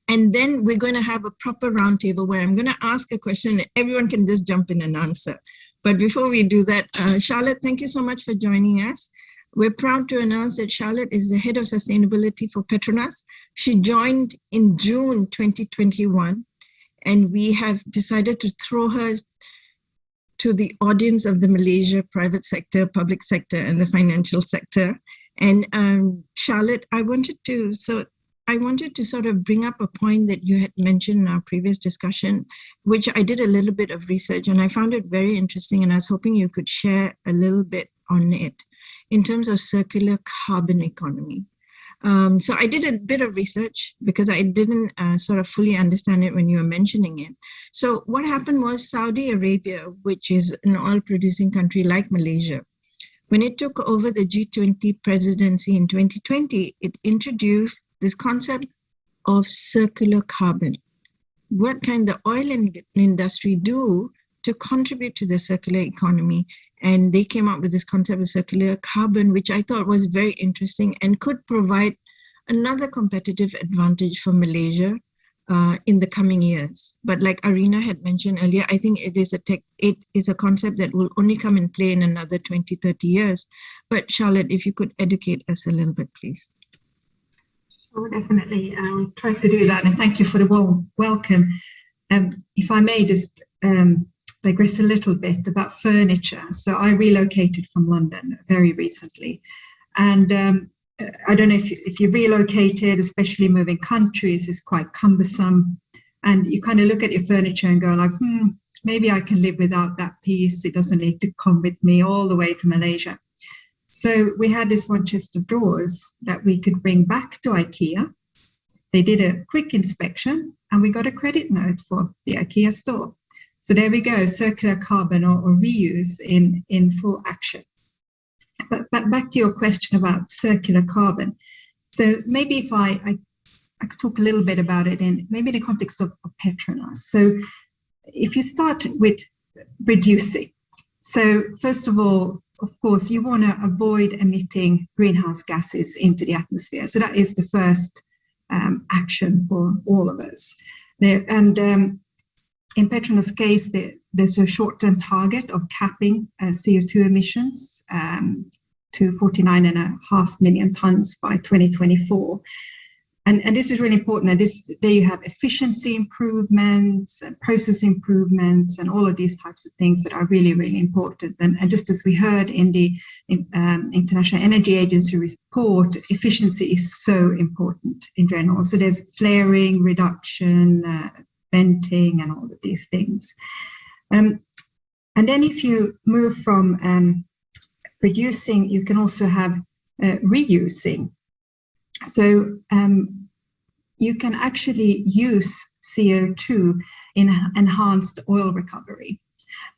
And then we're going to have a proper roundtable where I'm going to ask a question and everyone can just jump in and answer. But before we do that, Charlotte, thank you so much for joining us. We're proud to announce that Charlotte is the head of sustainability for Petronas. She joined in June 2021, and we have decided to throw her to the audience of the Malaysia private sector, public sector, and the financial sector. And Charlotte, I wanted to sort of bring up a point that you had mentioned in our previous discussion, which I did a little bit of research and I found it very interesting, and I was hoping you could share a little bit on it in terms of circular carbon economy. So I did a bit of research because I didn't sort of fully understand it when you were mentioning it. So what happened was Saudi Arabia, which is an oil producing country like Malaysia, when it took over the G20 presidency in 2020, it introduced this concept of circular carbon. What can the oil industry do to contribute to the circular economy? And they came up with this concept of circular carbon, which I thought was very interesting and could provide another competitive advantage for Malaysia in the coming years. But like Arina had mentioned earlier, I think it is a concept that will only come in play in another 20, 30 years. But Charlotte, if you could educate us a little bit, please. Oh, definitely. I'll try to do that. And thank you for the warm welcome. If I may just digress a little bit about furniture. So I relocated from London very recently. And I don't know if you relocated, especially moving countries, is quite cumbersome. And you kind of look at your furniture and go like, maybe I can live without that piece. It doesn't need to come with me all the way to Malaysia. So we had this one chest of drawers that we could bring back to IKEA. They did a quick inspection and we got a credit note for the IKEA store. So there we go, circular carbon or reuse in full action. But back to your question about circular carbon. So maybe if I could talk a little bit about it in maybe the context of Petronas. So if you start with reducing. So first of all, of course, you want to avoid emitting greenhouse gases into the atmosphere. So that is the first action for all of us. And in Petronas' case, there's a short-term target of capping CO2 emissions to 49.5 million tons by 2024. And this is really important. And there you have efficiency improvements and process improvements and all of these types of things that are really, really important. And just as we heard in the International Energy Agency report, efficiency is so important in general. So there's flaring, reduction, venting, and all of these things. And then if you move from producing, you can also have reusing. So you can actually use CO2 in enhanced oil recovery.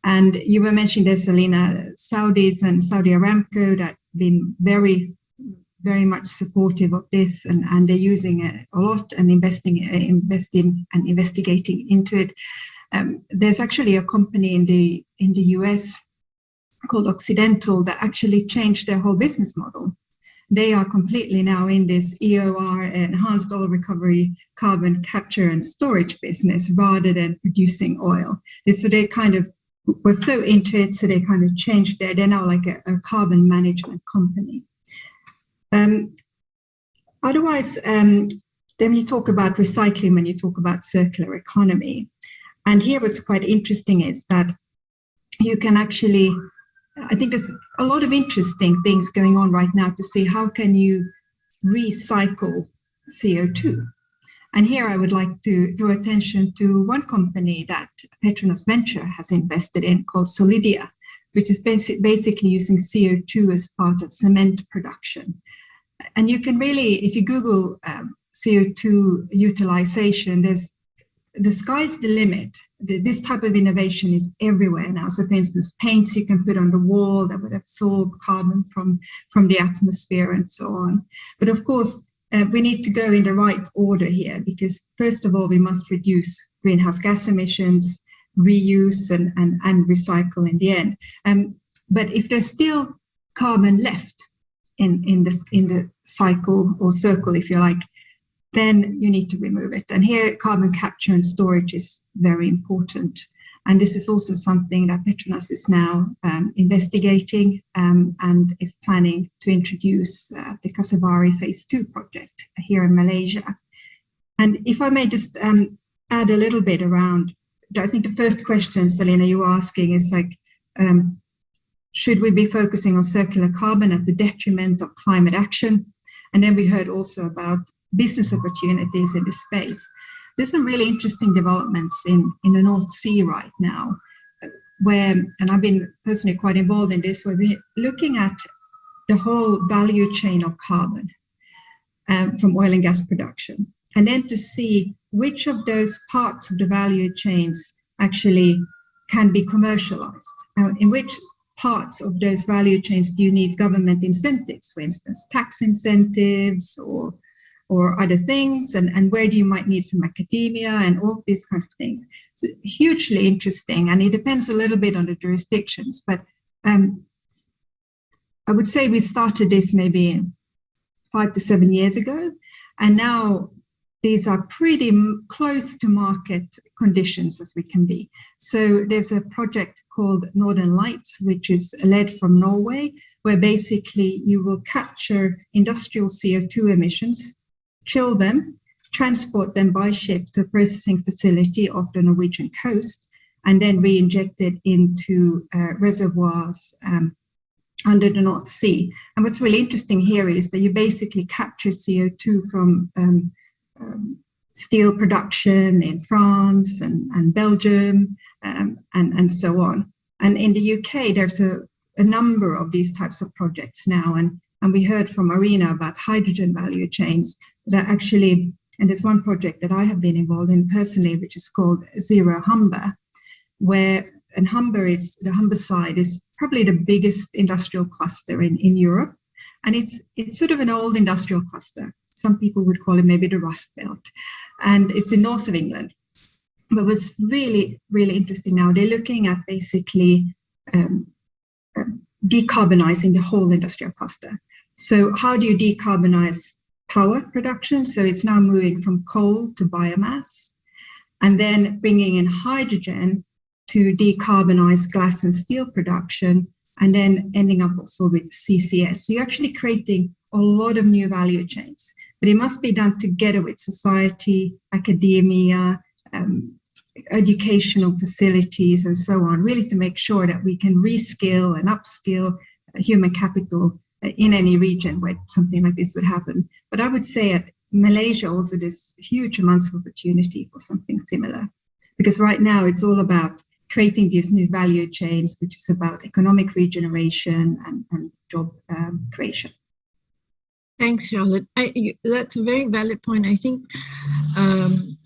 And you were mentioning there, Selina, Saudis and Saudi Aramco that have been very, very much supportive of this, and they're using it a lot and investing and investigating into it. There's actually a company in the US called Occidental that actually changed their whole business model. They are completely now in this EOR, enhanced oil recovery, carbon capture and storage business rather than producing oil. So they kind of were so into it, so they kind of changed they're now like a carbon management company. Otherwise, then you talk about recycling when you talk about circular economy. And here what's quite interesting is that you can actually, I think there's a lot of interesting things going on right now to see how can you recycle CO2. And here I would like to draw attention to one company that Petronas Venture has invested in called Solidia, which is basically using CO2 as part of cement production. And you can really, if you Google CO2 utilization, the sky's the limit. This type of innovation is everywhere now. So for instance, paints you can put on the wall that would absorb carbon from the atmosphere and so on. But of course, we need to go in the right order here, because first of all, we must reduce greenhouse gas emissions, reuse and recycle in the end. But if there's still carbon left in the cycle or circle, if you like, then you need to remove it. And here carbon capture and storage is very important. And this is also something that Petronas is now investigating and is planning to introduce the Kasawari Phase 2 project here in Malaysia. And if I may just add a little bit around, I think the first question, Selena, you were asking is like, should we be focusing on circular carbon at the detriment of climate action? And then we heard also about business opportunities in this space. There's some really interesting developments in the North Sea right now, where, and I've been personally quite involved in this, where we're looking at the whole value chain of carbon from oil and gas production, and then to see which of those parts of the value chains actually can be commercialized. In which parts of those value chains do you need government incentives, for instance, tax incentives or other things, and where do you might need some academia and all these kinds of things. So hugely interesting, and it depends a little bit on the jurisdictions, but I would say we started this maybe 5 to 7 years ago, and now these are pretty close to market conditions as we can be. So there's a project called Northern Lights, which is led from Norway, where basically you will capture industrial CO2 emissions, chill them, transport them by ship to a processing facility off the Norwegian coast, and then re-inject it into reservoirs under the North Sea. And what's really interesting here is that you basically capture CO2 from steel production in France and Belgium and so on. And in the UK, there's a number of these types of projects now. And we heard from Arina about hydrogen value chains that actually, and there's one project that I have been involved in personally, which is called Zero Humber, where, and the Humberside is probably the biggest industrial cluster in Europe. And it's sort of an old industrial cluster. Some people would call it maybe the Rust Belt. And it's in north of England. But what's really, really interesting now, they're looking at basically decarbonizing the whole industrial cluster. So how do you decarbonize power production? So it's now moving from coal to biomass, and then bringing in hydrogen to decarbonize glass and steel production, and then ending up also with CCS. So you're actually creating a lot of new value chains, but it must be done together with society, academia, educational facilities, and so on, really to make sure that we can reskill and upskill human capital in any region where something like this would happen. But I would say at Malaysia also there's huge amounts of opportunity for something similar, because right now it's all about creating these new value chains, which is about economic regeneration and job creation. Thanks, Charlotte. That's a very valid point. I think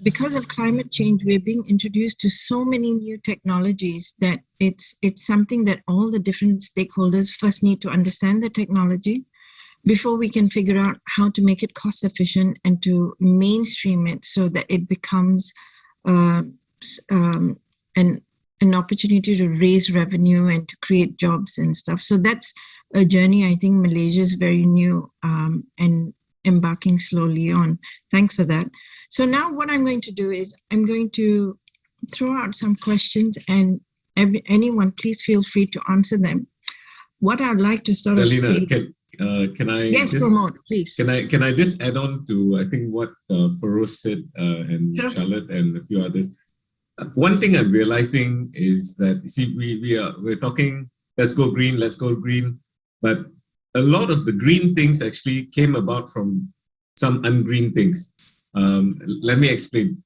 because of climate change, we're being introduced to so many new technologies that it's something that all the different stakeholders first need to understand the technology before we can figure out how to make it cost efficient and to mainstream it so that it becomes an an opportunity to raise revenue and to create jobs and stuff. So that's a journey I think Malaysia is very new and embarking slowly on. Thanks for that. So now what I'm going to do is I'm going to throw out some questions, and anyone please feel free to answer them. What I'd like to sort of say... Can I yes, just promote, please. Can I just add on to I think what Feroz said and Sure. Charlotte and a few others. One thing I'm realizing is that we're talking let's go green, but a lot of the green things actually came about from some ungreen things. Let me explain.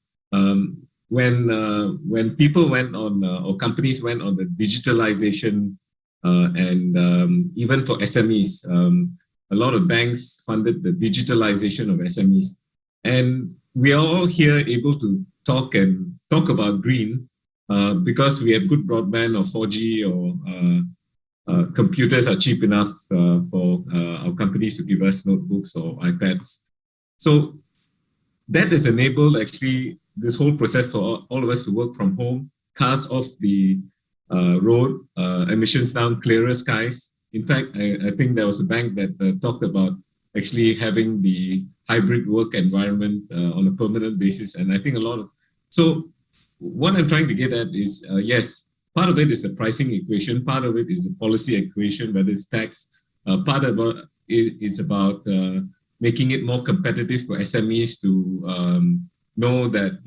When people went on or companies went on the digitalization and even for SMEs, a lot of banks funded the digitalization of SMEs, and we are all here able to talk about green because we have good broadband or 4G or computers are cheap enough for our companies to give us notebooks or iPads. So that has enabled actually this whole process for all of us to work from home, cars off the road, emissions down, clearer skies. In fact, I think there was a bank that talked about actually having the hybrid work environment on a permanent basis. And I think so what I'm trying to get at is, yes, part of it is a pricing equation, part of it is a policy equation, whether it's tax, part of it is about making it more competitive for SMEs to know that,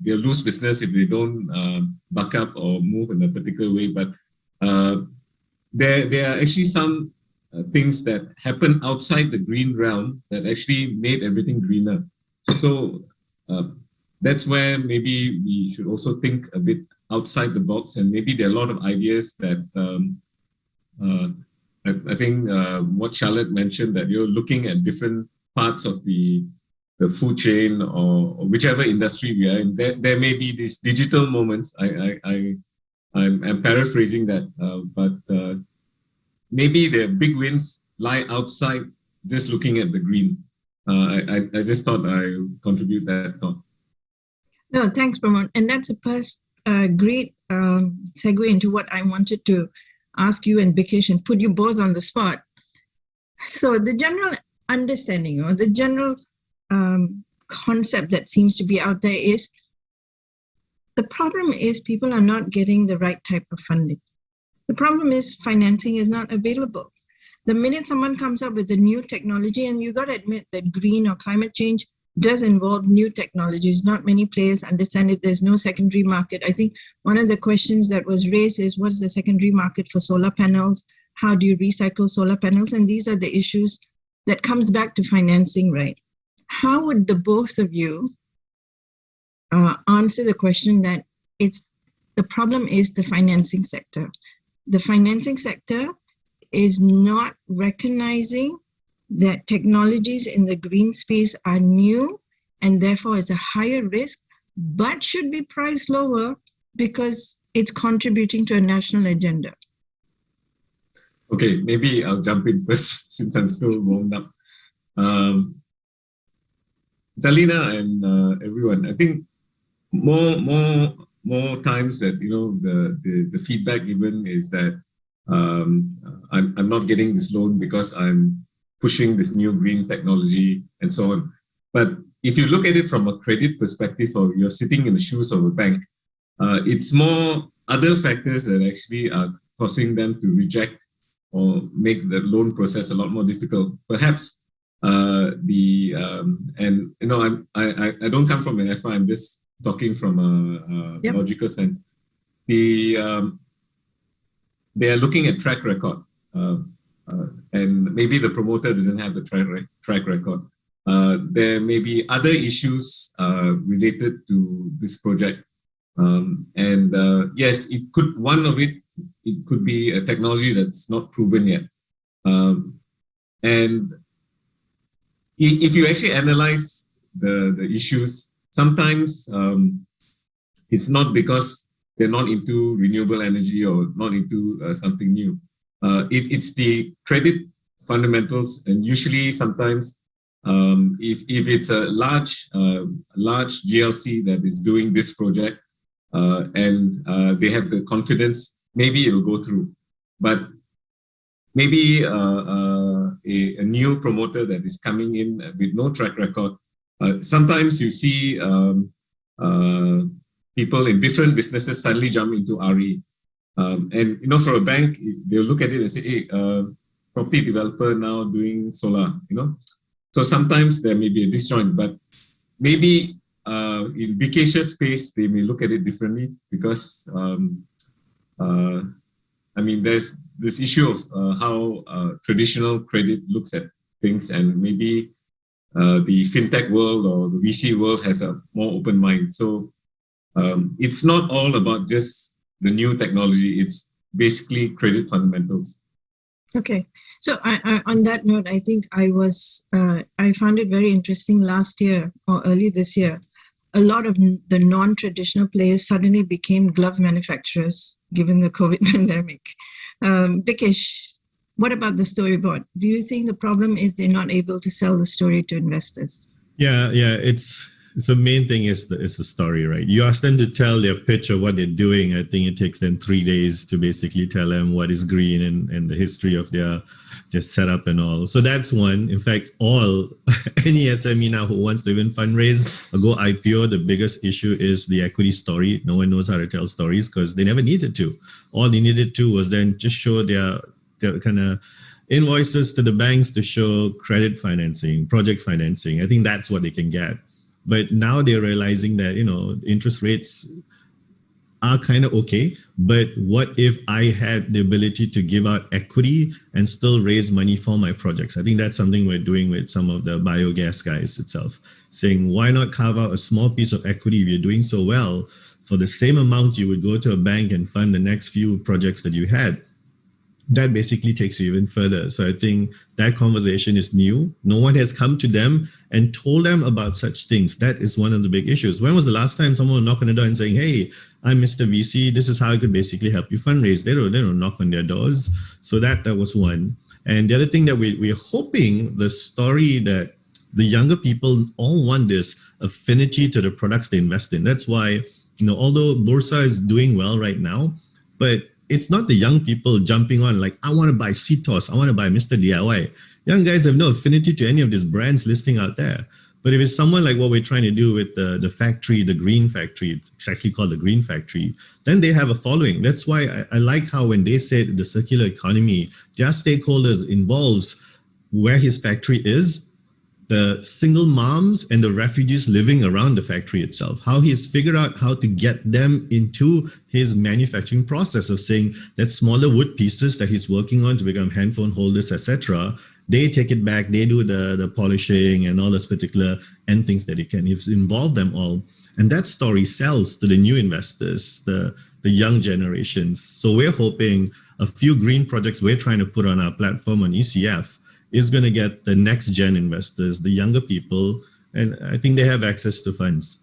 they'll lose business if they don't buck up or move in a particular way. But there are actually some things that happen outside the green realm that actually made everything greener. So that's where maybe we should also think a bit outside the box, and maybe there are a lot of ideas that I think what Charlotte mentioned, that you're looking at different parts of the food chain or whichever industry we are in. There may be these digital moments. I'm paraphrasing that, but maybe the big wins lie outside just looking at the green. I just thought I would contribute that thought. No, thanks, Pramod. And that's a great segue into what I wanted to ask you and Bikesh and put you both on the spot. So the general understanding or the general concept that seems to be out there is the problem is people are not getting the right type of funding. The problem is financing is not available. The minute someone comes up with a new technology, and you got to admit that green or climate change does involve new technologies. Not many players understand it. There's no secondary market. I think one of the questions that was raised is, what's the secondary market for solar panels? How do you recycle solar panels? And these are the issues that comes back to financing, right? How would the both of you answer the question that the problem is the financing sector? The financing sector is not recognizing that technologies in the green space are new and therefore it's a higher risk, but should be priced lower because it's contributing to a national agenda. Okay, maybe I'll jump in first since I'm still warmed up. Zalina and everyone, I think more times that the feedback given is that I'm not getting this loan because I'm pushing this new green technology and so on. But if you look at it from a credit perspective, or you're sitting in the shoes of a bank, it's more other factors that actually are causing them to reject or make the loan process a lot more difficult. Perhaps I don't come from an FI, I'm just talking from a logical sense. They are looking at track record. And maybe the promoter doesn't have the track record. There may be other issues related to this project. Yes, one of it could be a technology that's not proven yet. And if you actually analyze the issues, sometimes it's not because they're not into renewable energy or not into something new. It's the credit fundamentals, and usually sometimes if it's a large GLC that is doing this project, and they have the confidence, maybe it'll go through. But maybe a new promoter that is coming in with no track record. Sometimes you see people in different businesses suddenly jump into RE. And, you know, for a bank, they'll look at it and say, hey, property developer now doing solar, you know. So sometimes there may be a disjoint, but maybe in Bikesh's space, they may look at it differently because, I mean, there's this issue of how traditional credit looks at things, and maybe the fintech world or the VC world has a more open mind. So it's not all about just the new technology, it's basically credit fundamentals. Okay, so on that note, I think I found it very interesting last year or early this year. A lot of the non-traditional players suddenly became glove manufacturers given the COVID pandemic. Bikesh, what about the storyboard? Do you think the problem is they're not able to sell the story to investors? Yeah, it's the main thing is the story, right? You ask them to tell their pitch of what they're doing. I think it takes them 3 days to basically tell them what is green and the history of their setup and all. So that's one. In fact, any SME now who wants to even fundraise or go IPO, the biggest issue is the equity story. No one knows how to tell stories because they never needed to. All they needed to was then just show their kind of invoices to the banks to show credit financing, project financing. I think that's what they can get. But now they're realizing that, you know, interest rates are kind of okay. But what if I had the ability to give out equity and still raise money for my projects? I think that's something we're doing with some of the biogas guys itself, saying, why not carve out a small piece of equity if you're doing so well? For the same amount, you would go to a bank and fund the next few projects that you had. That basically takes you even further. So I think that conversation is new. No one has come to them and told them about such things. That is one of the big issues. When was the last time someone knocked on the door and saying, hey, I'm Mr. VC, this is how I could basically help you fundraise? They don't knock on their doors. So that was one. And the other thing that we're hoping, the story that the younger people all want this affinity to the products they invest in. That's why, you know, although Bursa is doing well right now, but it's not the young people jumping on like, I want to buy CTOS, I want to buy Mr. DIY. Young guys have no affinity to any of these brands listing out there. But if it's someone like what we're trying to do with the factory, the Green Factory, it's exactly called the Green Factory, then they have a following. That's why I like how when they said the circular economy, their stakeholders involves where his factory is, the single moms and the refugees living around the factory itself, how he's figured out how to get them into his manufacturing process of saying that smaller wood pieces that he's working on to become handphone holders, etc., they take it back, they do the polishing and all those particular end things that he can. He's involved them all. And that story sells to the new investors, the young generations. So we're hoping a few green projects we're trying to put on our platform on ECF is going to get the next gen investors, the younger people, and I think they have access to funds.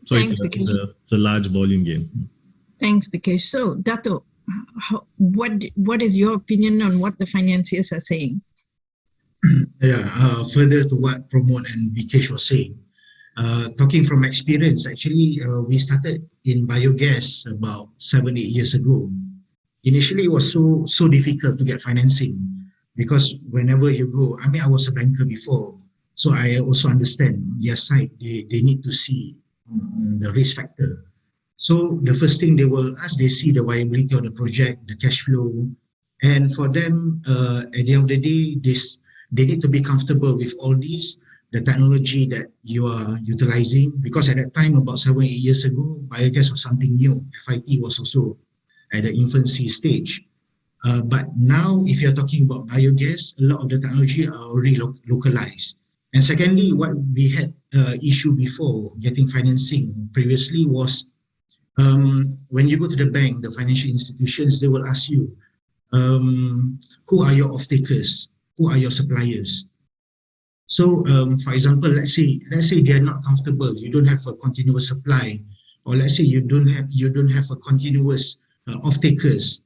So it's a large volume game. Thanks, Bikesh. So, Dato, what is your opinion on what the financiers are saying? Yeah, further to what Pramod and Bikesh was saying, talking from experience, actually, we started in biogas about 7-8 years ago. Initially, it was so difficult to get financing. Because whenever you go, I mean, I was a banker before, so I also understand their side. They need to see the risk factor. So the first thing they will ask, they see the viability of the project, the cash flow. And for them, at the end of the day, they need to be comfortable with all these, the technology that you are utilizing. Because at that time, about 7-8 years ago, biogas was something new. FIT was also at the infancy stage. But now, if you're talking about biogas, a lot of the technology are already localized. And secondly, what we had issue before getting financing previously was when you go to the bank, the financial institutions, they will ask you, who are your off-takers? Who are your suppliers? So, for example, let's say they are not comfortable. You don't have a continuous supply, or let's say you don't have a continuous off-takers.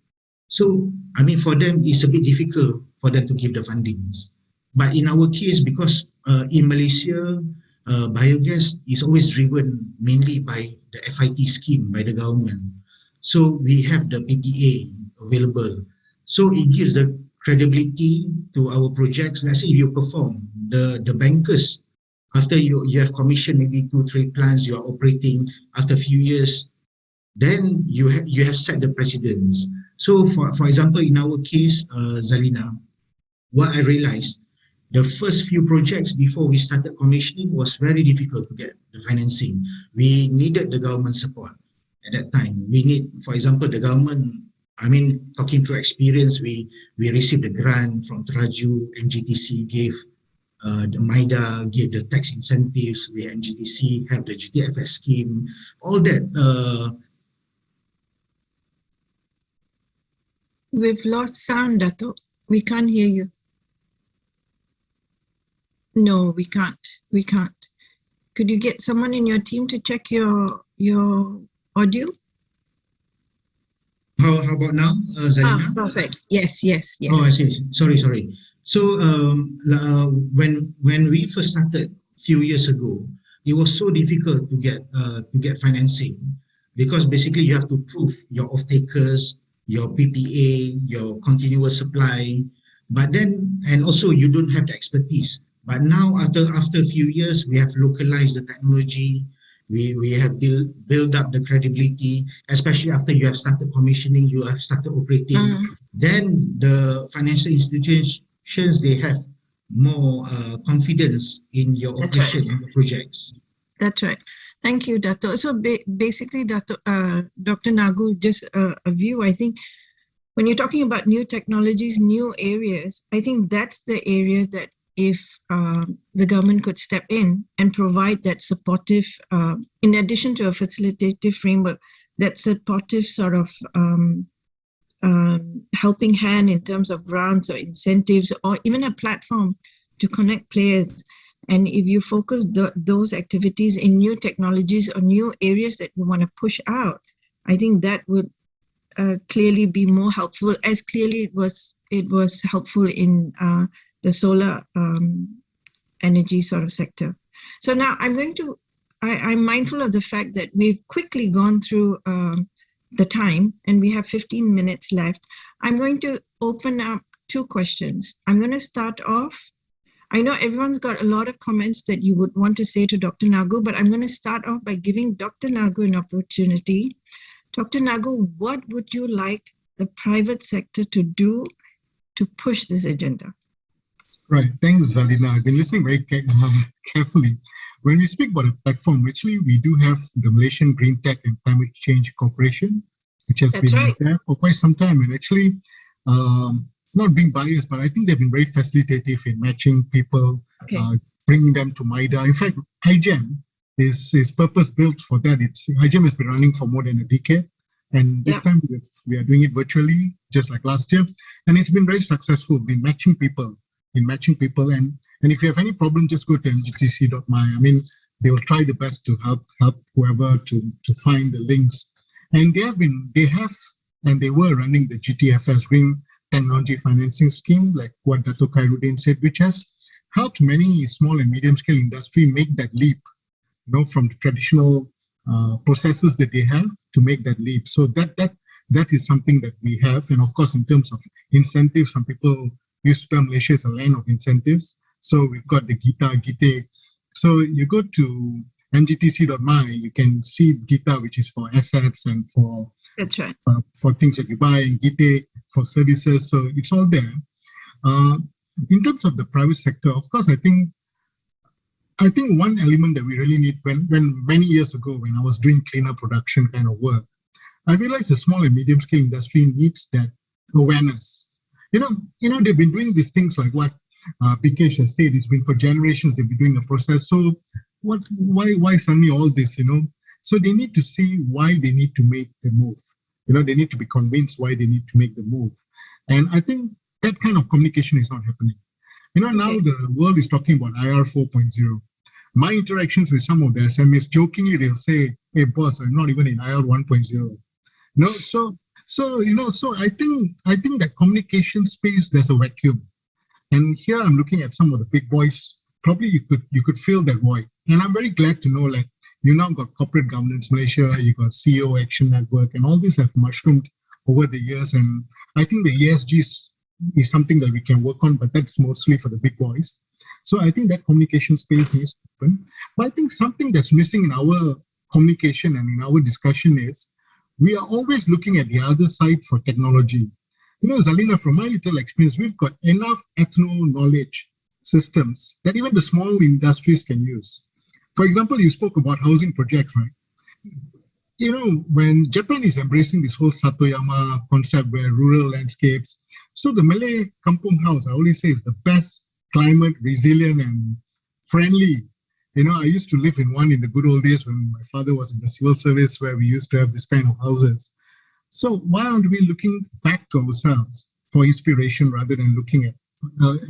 So, I mean, for them, it's a bit difficult for them to give the fundings. But in our case, because in Malaysia, biogas is always driven mainly by the FIT scheme by the government. So we have the PPA available. So it gives the credibility to our projects. Let's say you perform, the bankers, after you have commissioned maybe 2-3 plants, you are operating after a few years, then you have set the precedence. So for example, in our case, Zalina, what I realized, the first few projects before we started commissioning was very difficult to get the financing. We needed the government support at that time. We need, for example, the government, I mean, talking through experience, we received a grant from Teraju, MGTC gave the MIDA, gave the tax incentives, we MGTC have the GTFS scheme, all that. We've lost sound, Dato. We can't hear you. No, we can't. We can't. Could you get someone in your team to check your audio? How about now, Zalina? Perfect. Yes. Oh, I see. Sorry. So when we first started a few years ago, it was so difficult to get financing because basically you have to prove your off-takers, your PPA, your continuous supply, but then, and also you don't have the expertise. But now after a few years, we have localized the technology, we have built up the credibility, especially after you have started commissioning, you have started operating. Then the financial institutions, they have more confidence in your operation, in your projects. That's right. Thank you, Dato. So basically, Dr. Nagu, just a view, I think when you're talking about new technologies, new areas, I think that's the area that if the government could step in and provide that supportive, in addition to a facilitative framework, that supportive sort of helping hand in terms of grants or incentives, or even a platform to connect players. And if you focus those activities in new technologies or new areas that you want to push out, I think that would clearly be more helpful, as clearly it was helpful in the solar energy sort of sector. So now I'm mindful of the fact that we've quickly gone through the time and we have 15 minutes left. I'm going to open up 2 questions. I'm going to start off. I know everyone's got a lot of comments that you would want to say to Dr. Nagu, but I'm going to start off by giving Dr. Nagu an opportunity. Dr. Nagu, what would you like the private sector to do to push this agenda? Right. Thanks, Zalina. I've been listening very carefully. When we speak about a platform, actually, we do have the Malaysian Green Tech and Climate Change Corporation, which has been there for quite some time. And actually, not being biased, but I think they've been very facilitative in matching people, bringing them to MIDA. In fact, HiGEM is purpose-built for that. HiGEM has been running for more than a decade. And this time we are doing it virtually, just like last year. And it's been very successful in matching people. And if you have any problem, just go to mgtc.my. I mean, they will try the best to help whoever to find the links. And they were running the GTFS, Green Technology Financing Scheme, like what Dato' Khairuddin said, which has helped many small and medium-scale industry make that leap, from the traditional processes that they have to make that leap. So that is something that we have. And of course, in terms of incentives, some people used to term Malaysia as a land of incentives. So we've got the GITE. So you go to mgtc.my, you can see GITA, which is for assets and for things that you buy, and GITE for services. So it's all there. In terms of the private sector, of course, I think one element that we really need, when many years ago, when I was doing cleaner production kind of work, I realized the small and medium scale industry needs that awareness. They've been doing these things like what Bikesh has said. It's been for generations. They've been doing the process. So why suddenly all this? So they need to see why they need to make the move. They need to be convinced why they need to make the move. And I think that kind of communication is not happening. Now the world is talking about IR 4.0. My interactions with some of the SMEs, jokingly, they'll say, "Hey, boss, I'm not even in IR 1.0." So I think that communication space, there's a vacuum. And here I'm looking at some of the big boys. Probably you could fill that void. And I'm very glad to know, like, you now got Corporate Governance Malaysia, you got CEO Action Network, and all these have mushroomed over the years. And I think the ESG is something that we can work on, but that's mostly for the big boys. So I think that communication space needs to happen. But I think something that's missing in our communication and in our discussion is we are always looking at the other side for technology. You know, Zalina, from my little experience, we've got enough ethno-knowledge systems that even the small industries can use. For example, you spoke about housing projects, right? You know, when Japan is embracing this whole Satoyama concept where rural landscapes, so the Malay kampung house, I always say, is the best climate resilient and friendly. You know, I used to live in one in the good old days when my father was in the civil service where we used to have this kind of houses. So why aren't we looking back to ourselves for inspiration rather than looking at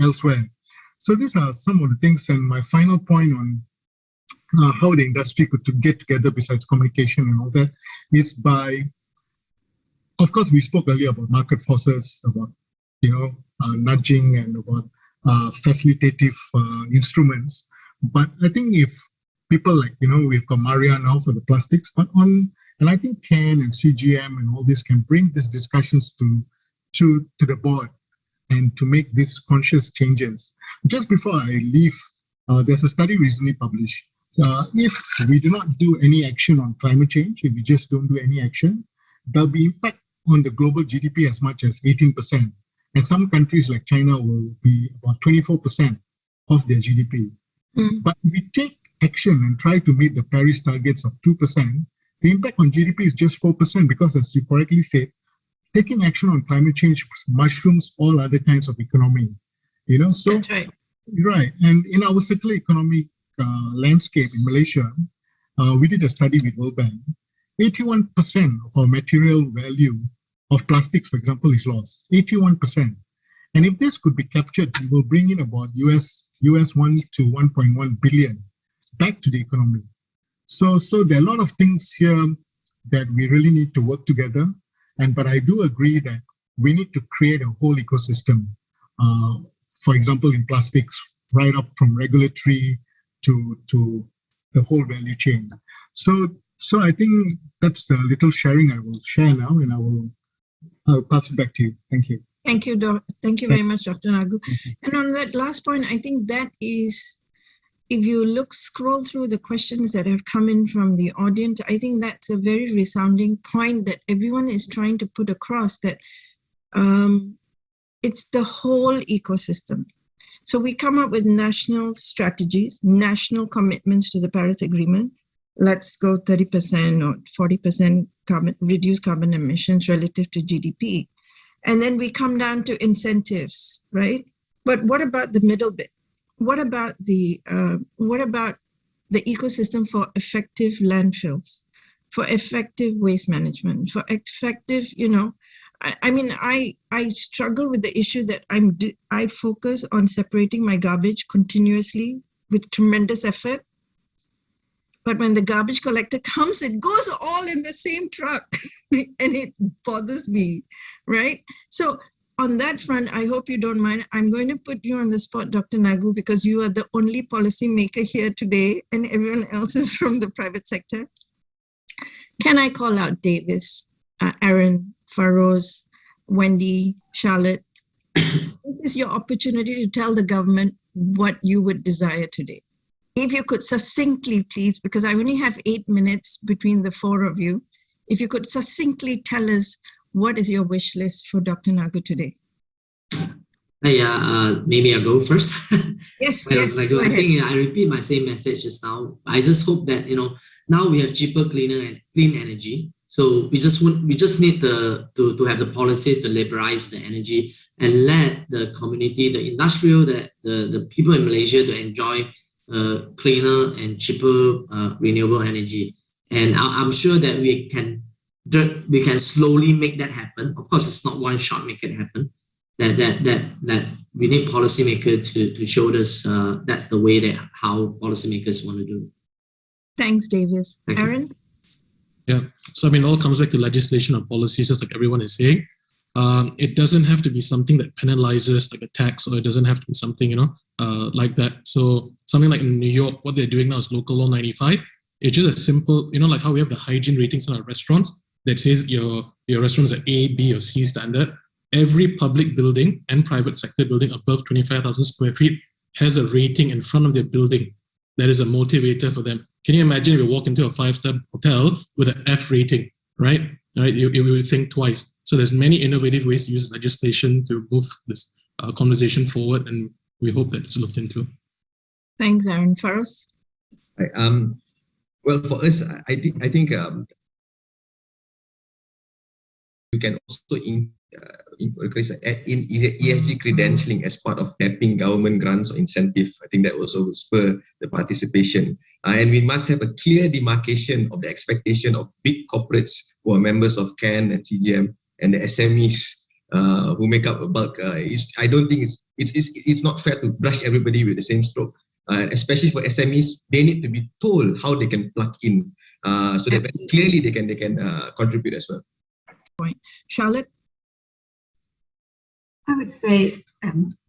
elsewhere? So these are some of the things. And my final point on how the industry could get together besides communication and all that is by, of course, we spoke earlier about market forces, about, you know, nudging and about facilitative instruments. But I think if people like, you know, we've got Maria now for the plastics, but and I think Ken and CGM and all this can bring these discussions to the board and to make these conscious changes. Just before I leave, there's a study recently published. If we do not do any action on climate change, if we just don't do any action, there'll be impact on the global GDP as much as 18%. And some countries like China will be about 24% of their GDP. But if we take action and try to meet the Paris targets of 2%, the impact on GDP is just 4% because, as you correctly said, taking action on climate change mushrooms all other kinds of economy. You know, so that's right. Right. And in our circular economic landscape in Malaysia, we did a study with World Bank. 81% of our material value of plastics, for example, is lost. 81%. And if this could be captured, it will bring in about US 1 to 1.1 billion back to the economy. So there are a lot of things here that we really need to work together. But I do agree that we need to create a whole ecosystem. For example, in plastics, right up from regulatory to the whole value chain. So I think that's the little sharing I will share now, and I'll pass it back to you. Thank you. Thank you, thank you very much, Dr. Nagu. And on that last point, I think that is, if you scroll through the questions that have come in from the audience, I think that's a very resounding point that everyone is trying to put across, that it's the whole ecosystem. So we come up with national strategies, national commitments to the Paris Agreement. Let's go 30% or 40% reduce carbon emissions relative to GDP. And then we come down to incentives, right? But what about the middle bit? What about the ecosystem for effective landfills, for effective waste management, for effective, you know, I struggle with the issue that I focus on separating my garbage continuously with tremendous effort. But when the garbage collector comes, it goes all in the same truck and it bothers me, right? So on that front, I hope you don't mind. I'm going to put you on the spot, Dr. Nagu, because you are the only policy maker here today and everyone else is from the private sector. Can I call out Davis, Aaron, Faroz, Wendy, Charlotte? This is your opportunity to tell the government what you would desire today. If you could succinctly, please, because I only have 8 minutes between the four of you, if you could succinctly tell us what is your wish list for Dr. Nagu today? Maybe I'll go first. Yes, I think I repeat my same message just now. I just hope that, you know, now we have cheaper, cleaner, and clean energy. So we just need to have the policy to liberalize the energy and let the community, the industrial, the people in Malaysia to enjoy cleaner and cheaper renewable energy. And I'm sure that we can slowly make that happen. Of course, it's not one shot make it happen. That we need policymakers to show us that's the way that how policymakers want to do it. Thanks, Davis. Aaron? Yeah, so I mean, it all comes back to legislation or policies, just like everyone is saying. It doesn't have to be something that penalizes like a tax, or it doesn't have to be something, like that. So something like in New York, what they're doing now is Local Law 95. It's just a simple, like how we have the hygiene ratings in our restaurants that says your restaurant's at A, B, or C standard. Every public building and private sector building above 25,000 square feet has a rating in front of their building that is a motivator for them. Can you imagine if you walk into a 5-star hotel with an F rating, right? You will think twice. So there's many innovative ways to use legislation to move this conversation forward, and we hope that it's looked into. Thanks, Aaron. Faraz? Right, well, for us, I think you can also add in ESG credentialing as part of tapping government grants or incentive. I think that also spur the participation. And we must have a clear demarcation of the expectation of big corporates who are members of CAN and CGM and the SMEs who make up a bulk. I don't think it's not fair to brush everybody with the same stroke. Especially for SMEs, they need to be told how they can plug in so that clearly they can contribute as well. Point. Charlotte? I would say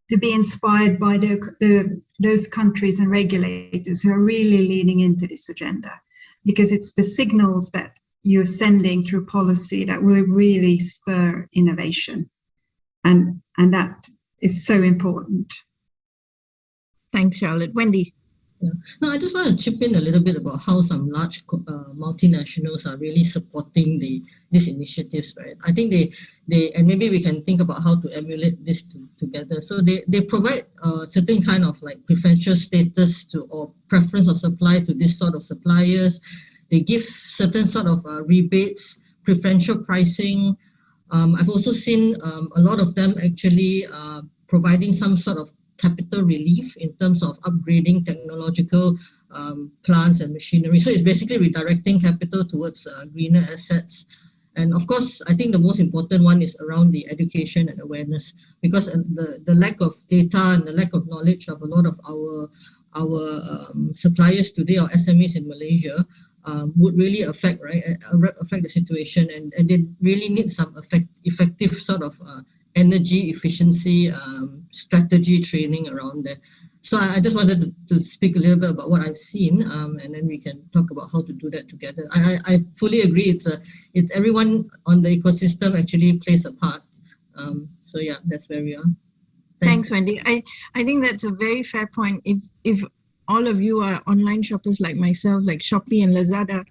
to be inspired by those countries and regulators who are really leaning into this agenda, because it's the signals that you're sending through policy that will really spur innovation. And that is so important. Thanks, Charlotte. Wendy? Yeah. No, I just want to chip in a little bit about how some large multinationals are really supporting these initiatives, right? I think they and maybe we can think about how to emulate this together. So they provide certain kind of like preferential status or preference of supply to this sort of suppliers. They give certain sort of rebates, preferential pricing. I've also seen a lot of them actually providing some sort of capital relief in terms of upgrading technological plants and machinery. So it's basically redirecting capital towards greener assets. And of course, I think the most important one is around the education and awareness, because the lack of data and the lack of knowledge of a lot of our suppliers today, or SMEs in Malaysia, would really affect the situation, and they really need some effective sort of energy efficiency strategy training around there. So I just wanted to speak a little bit about what I've seen, and then we can talk about how to do that together. I fully agree. It's everyone on the ecosystem actually plays a part. So yeah, that's where we are. Thanks, Wendy. I think that's a very fair point. If all of you are online shoppers like myself, like Shopee and Lazada,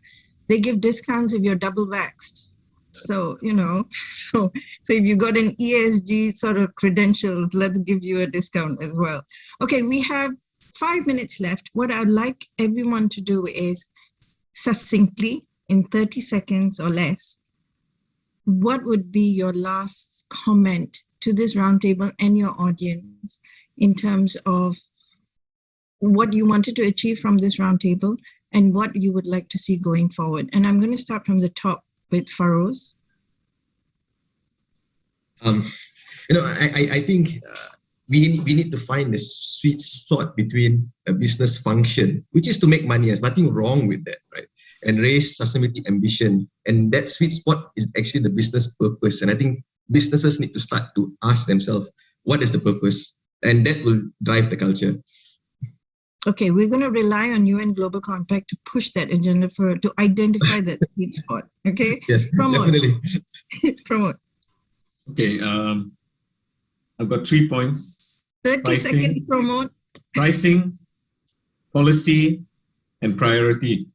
they give discounts if you're double vaxxed. So, so if you got an ESG sort of credentials, let's give you a discount as well. Okay, we have 5 minutes left. What I'd like everyone to do is succinctly, in 30 seconds or less, what would be your last comment to this roundtable and your audience in terms of what you wanted to achieve from this roundtable and what you would like to see going forward? And I'm going to start from the top with Faroz. I think we need to find the sweet spot between a business function, which is to make money. There's nothing wrong with that, right? And raise sustainability ambition. And that sweet spot is actually the business purpose. And I think businesses need to start to ask themselves, what is the purpose? And that will drive the culture. Okay, we're going to rely on UN Global Compact to push that agenda to identify that sweet spot. Okay? Yes, definitely. Promote. Okay, I've got 3 points. 30 seconds, promote. Pricing, policy, and priority.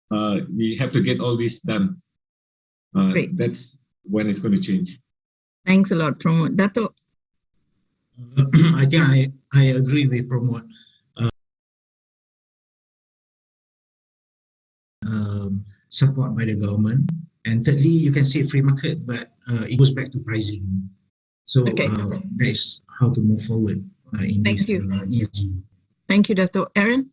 We have to get all this done. Great. That's when it's going to change. Thanks a lot, Promote. Dato? I think I agree with Promote. Support by the government, and thirdly, you can say free market, but it goes back to pricing. So okay. That is how to move forward in this ESG. Thank you, Dato. Aaron?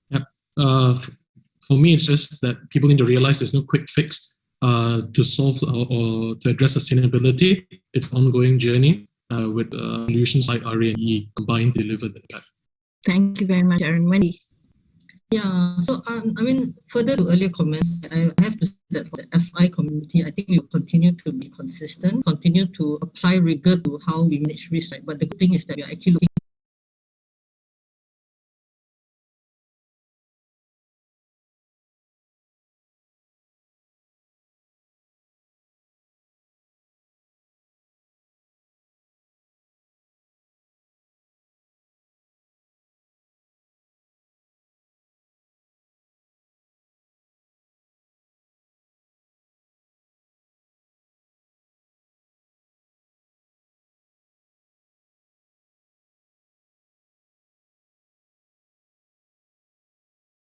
Yeah. For me, it's just that people need to realize there's no quick fix to solve or to address sustainability. It's an ongoing journey with solutions like RE&E combined deliver that. Thank you very much, Aaron. Wendy? Yeah, so I mean, further to earlier comments, I have to say that for the FI community, I think we will continue to be consistent, continue to apply rigor to how we manage risk, right? But the good thing is that we are actually looking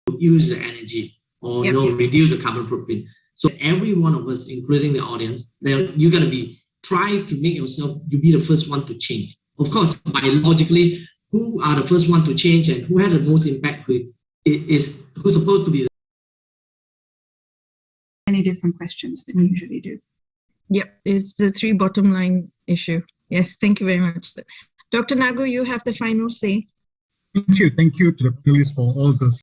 to use the energy or reduce the carbon footprint. So every one of us, including the audience, then you're gonna be try to make yourself you be the first one to change. Of course, biologically, who are the first one to change and who has the most impact with it is who's supposed to be Many different questions than we usually do. Yep, it's the three bottom line issue. Yes, thank you very much. Dr. Nagu, you have the final say. Thank you to the panelists for all this.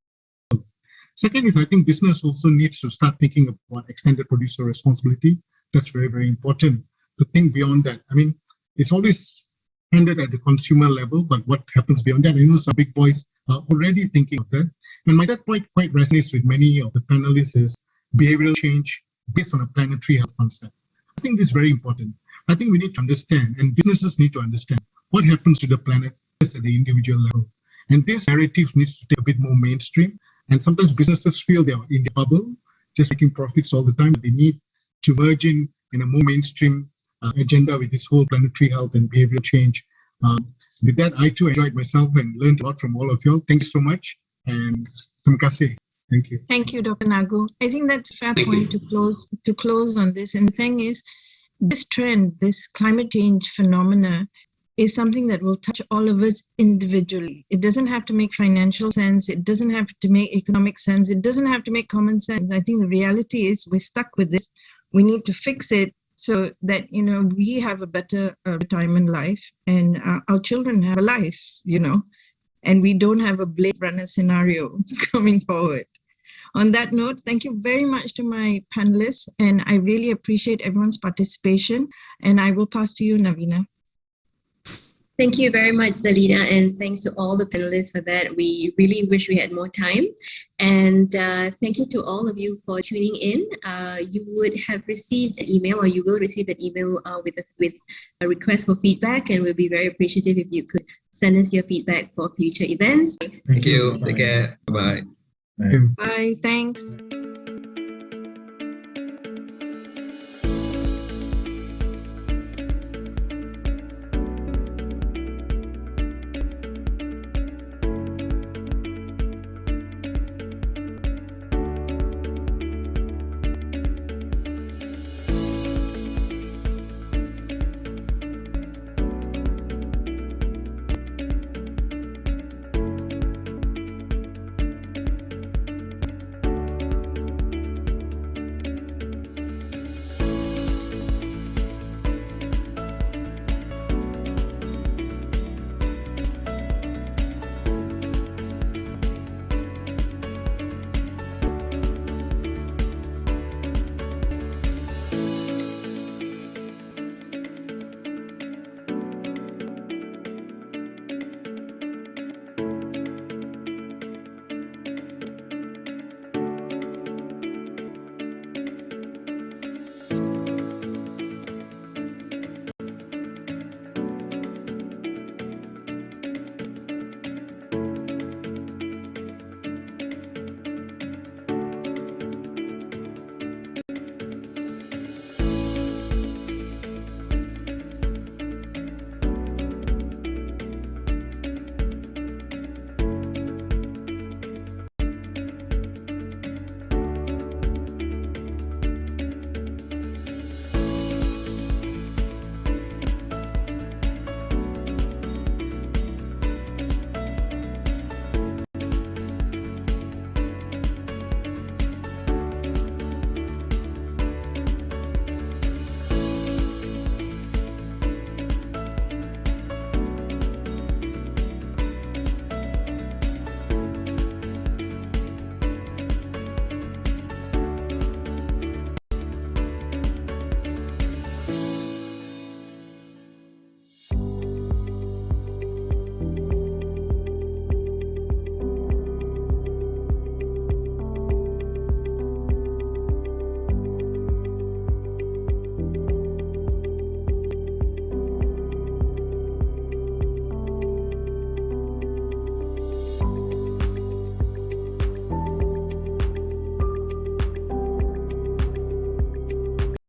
Second is, I think business also needs to start thinking about extended producer responsibility. That's very, very important to think beyond that. I mean, it's always ended at the consumer level, but what happens beyond that? I know some big boys are already thinking of that. And my third point quite resonates with many of the panelists is behavioral change based on a planetary health concept. I think this is very important. I think we need to understand, and businesses need to understand, what happens to the planet at the individual level. And this narrative needs to take a bit more mainstream. And sometimes businesses feel they're in the bubble, just making profits all the time. They need to merge in a more mainstream agenda with this whole planetary health and behavioral change. With that, I too enjoyed myself and learned a lot from all of you all. Thank you so much. And terima kasih. Thank you. Thank you, Dr. Nagu. I think that's a fair point to close on this. And the thing is, this trend, this climate change phenomena, is something that will touch all of us individually. It doesn't have to make financial sense. It doesn't have to make economic sense. It doesn't have to make common sense. I think the reality is we're stuck with this. We need to fix it so that, you know, we have a better retirement life and our children have a life, you know, and we don't have a Blade Runner scenario coming forward. On that note, thank you very much to my panelists, and I really appreciate everyone's participation. And I will pass to you, Navina. Thank you very much, Zalina, and thanks to all the panelists for that. We really wish we had more time. And thank you to all of you for tuning in. You would have received an email, or you will receive an email with a request for feedback, and we'll be very appreciative if you could send us your feedback for future events. Thank you. Take care. Bye-bye. Bye. Thanks.